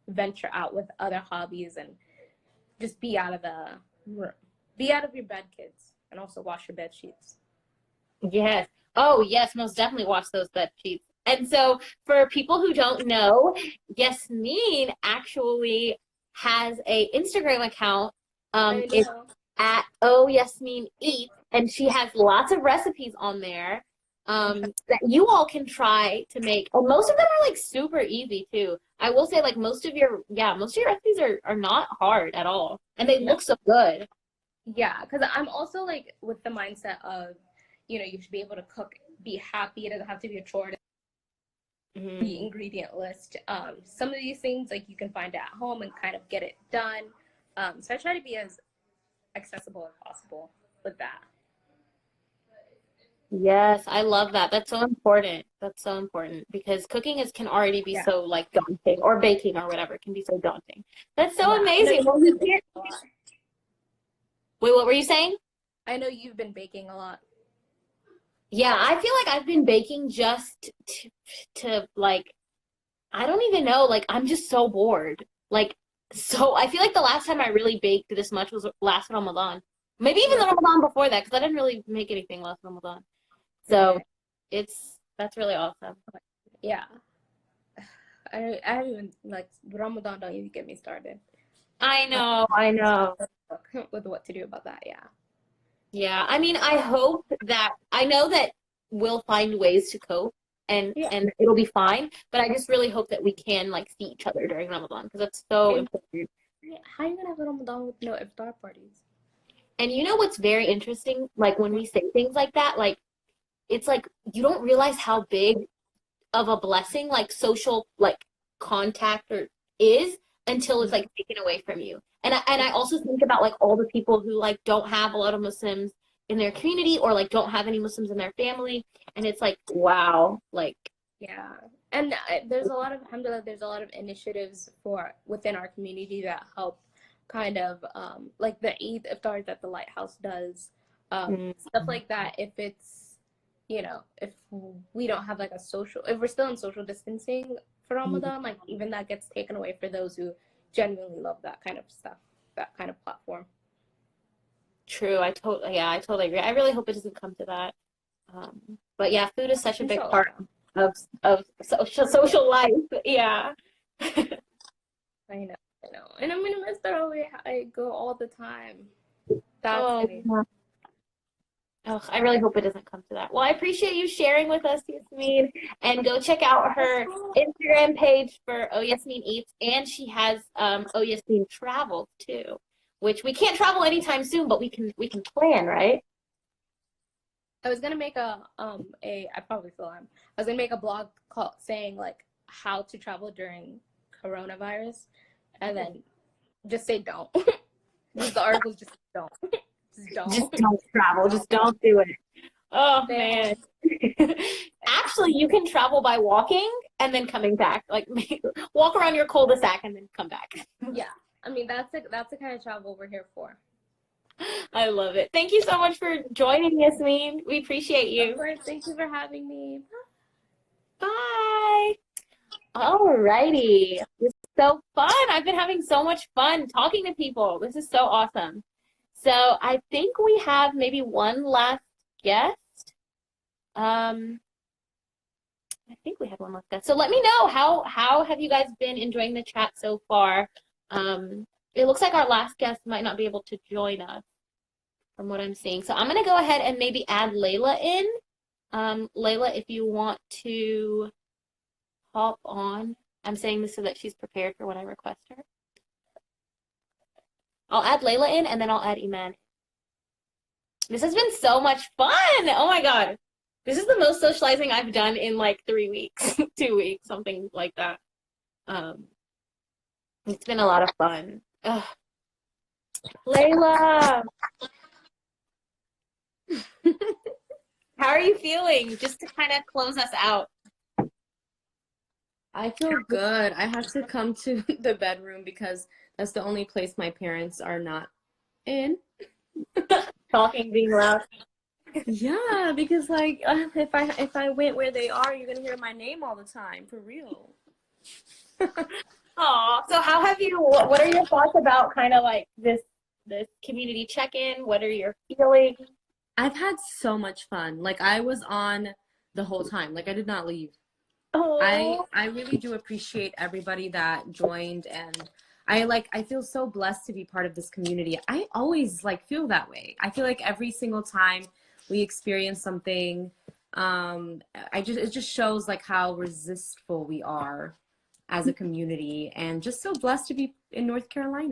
S16: venture out with other hobbies and just be out of the room. Be out of your bed, kids, and also wash your bed sheets.
S4: Yes. Oh, yes, most definitely wash those bed sheets. And so for people who don't know, Yasmin actually has a Instagram account. It's at Yasmin Eats, and she has lots of recipes on there that you all can try to make. And most of them are like super easy too. I will say like most of your recipes are not hard at all, and they look so good.
S16: Yeah, because I'm also like with the mindset of, you know, you should be able to cook, be happy. It doesn't have to be a chore. The ingredient list. Some of these things like you can find at home and kind of get it done. So I try to be as accessible as possible with that.
S4: Yes, I love that. That's so important. That's so important because cooking can already be so like daunting, or baking or whatever can be so daunting. That's so amazing. Well, wait, what were you saying?
S16: I know you've been baking a lot.
S4: Yeah, I feel like I've been baking just to like, I don't even know, like I'm just so bored. Like, so I feel like the last time I really baked this much was last Ramadan. Maybe even the Ramadan before that, because I didn't really make anything last Ramadan. So that's really awesome.
S16: Yeah. I haven't even, like, Ramadan, don't even get me started.
S4: I know.
S16: With what to do about that, yeah.
S4: Yeah, I mean, I know that we'll find ways to cope and it'll be fine, but I just really hope that we can like see each other during Ramadan because that's so important.
S16: How are you gonna have a Ramadan with no iftar parties?
S4: And you know what's very interesting? Like when we say things like that, like it's like you don't realize how big of a blessing like social like contact or is until it's like taken away from you. And I also think about like all the people who like don't have a lot of Muslims in their community or like don't have any Muslims in their family, and it's like, wow, like
S16: Yeah. And there's a lot of, alhamdulillah, there's a lot of initiatives for within our community that help kind of like the Eid iftar that the Lighthouse does, stuff like that. If it's, you know, if we don't have like a social, if we're still in social distancing for Ramadan, like even that gets taken away for those who genuinely love that kind of stuff, that kind of platform.
S4: true. I totally agree. I really hope it doesn't come to that. But yeah, food is such a big part of social life. Yeah.
S16: I know. And I'm gonna miss that way. I go all the time. That's
S4: Oh, I really hope it doesn't come to that. Well, I appreciate you sharing with us, Yasmin. And go check out her Instagram page for Oh Yasmin Eats. And she has Oh Yasmin Travels too, which we can't travel anytime soon, but we can plan, right?
S16: I was gonna make I probably still am. I was gonna make a blog called saying like how to travel during coronavirus, and then just say don't. Just the articles just don't.
S4: Just don't travel. Just don't do it. Oh man. Actually, you can travel by walking and then coming back. Like walk around your cul-de-sac and then come back.
S16: Yeah. I mean that's the kind of travel we're here for.
S4: I love it. Thank you so much for joining, Yasmin. We appreciate you.
S16: Of course. Thank you for having me.
S4: Bye. Alrighty. This is so fun. I've been having so much fun talking to people. This is so awesome. So I think we have maybe one last guest. I think we had one last guest. So let me know how have you guys been enjoying the chat so far? It looks like our last guest might not be able to join us from what I'm seeing. So I'm going to go ahead and maybe add Layla in. Layla, if you want to hop on. I'm saying this so that she's prepared for when I request her. I'll add Layla in and then I'll add Iman. This has been so much fun. Oh my God. This is the most socializing I've done in like 3 weeks, 2 weeks, something like that. It's been a lot of fun. Ugh. Layla. How are you feeling? Just to kind of close us out.
S17: I feel good. I have to come to the bedroom because that's the only place my parents are not in.
S4: Talking, being loud.
S17: Yeah, because like if I went where they are, you're gonna hear my name all the time, for real.
S4: Aw, so how have you? What are your thoughts about kind of like this community check-in? What are your feelings?
S17: I've had so much fun. Like I was on the whole time. Like I did not leave.
S4: Oh.
S17: I really do appreciate everybody that joined, and I feel so blessed to be part of this community. I always like feel that way. I feel like every single time we experience something, it just shows like how resistful we are as a community, and just so blessed to be in North Carolina.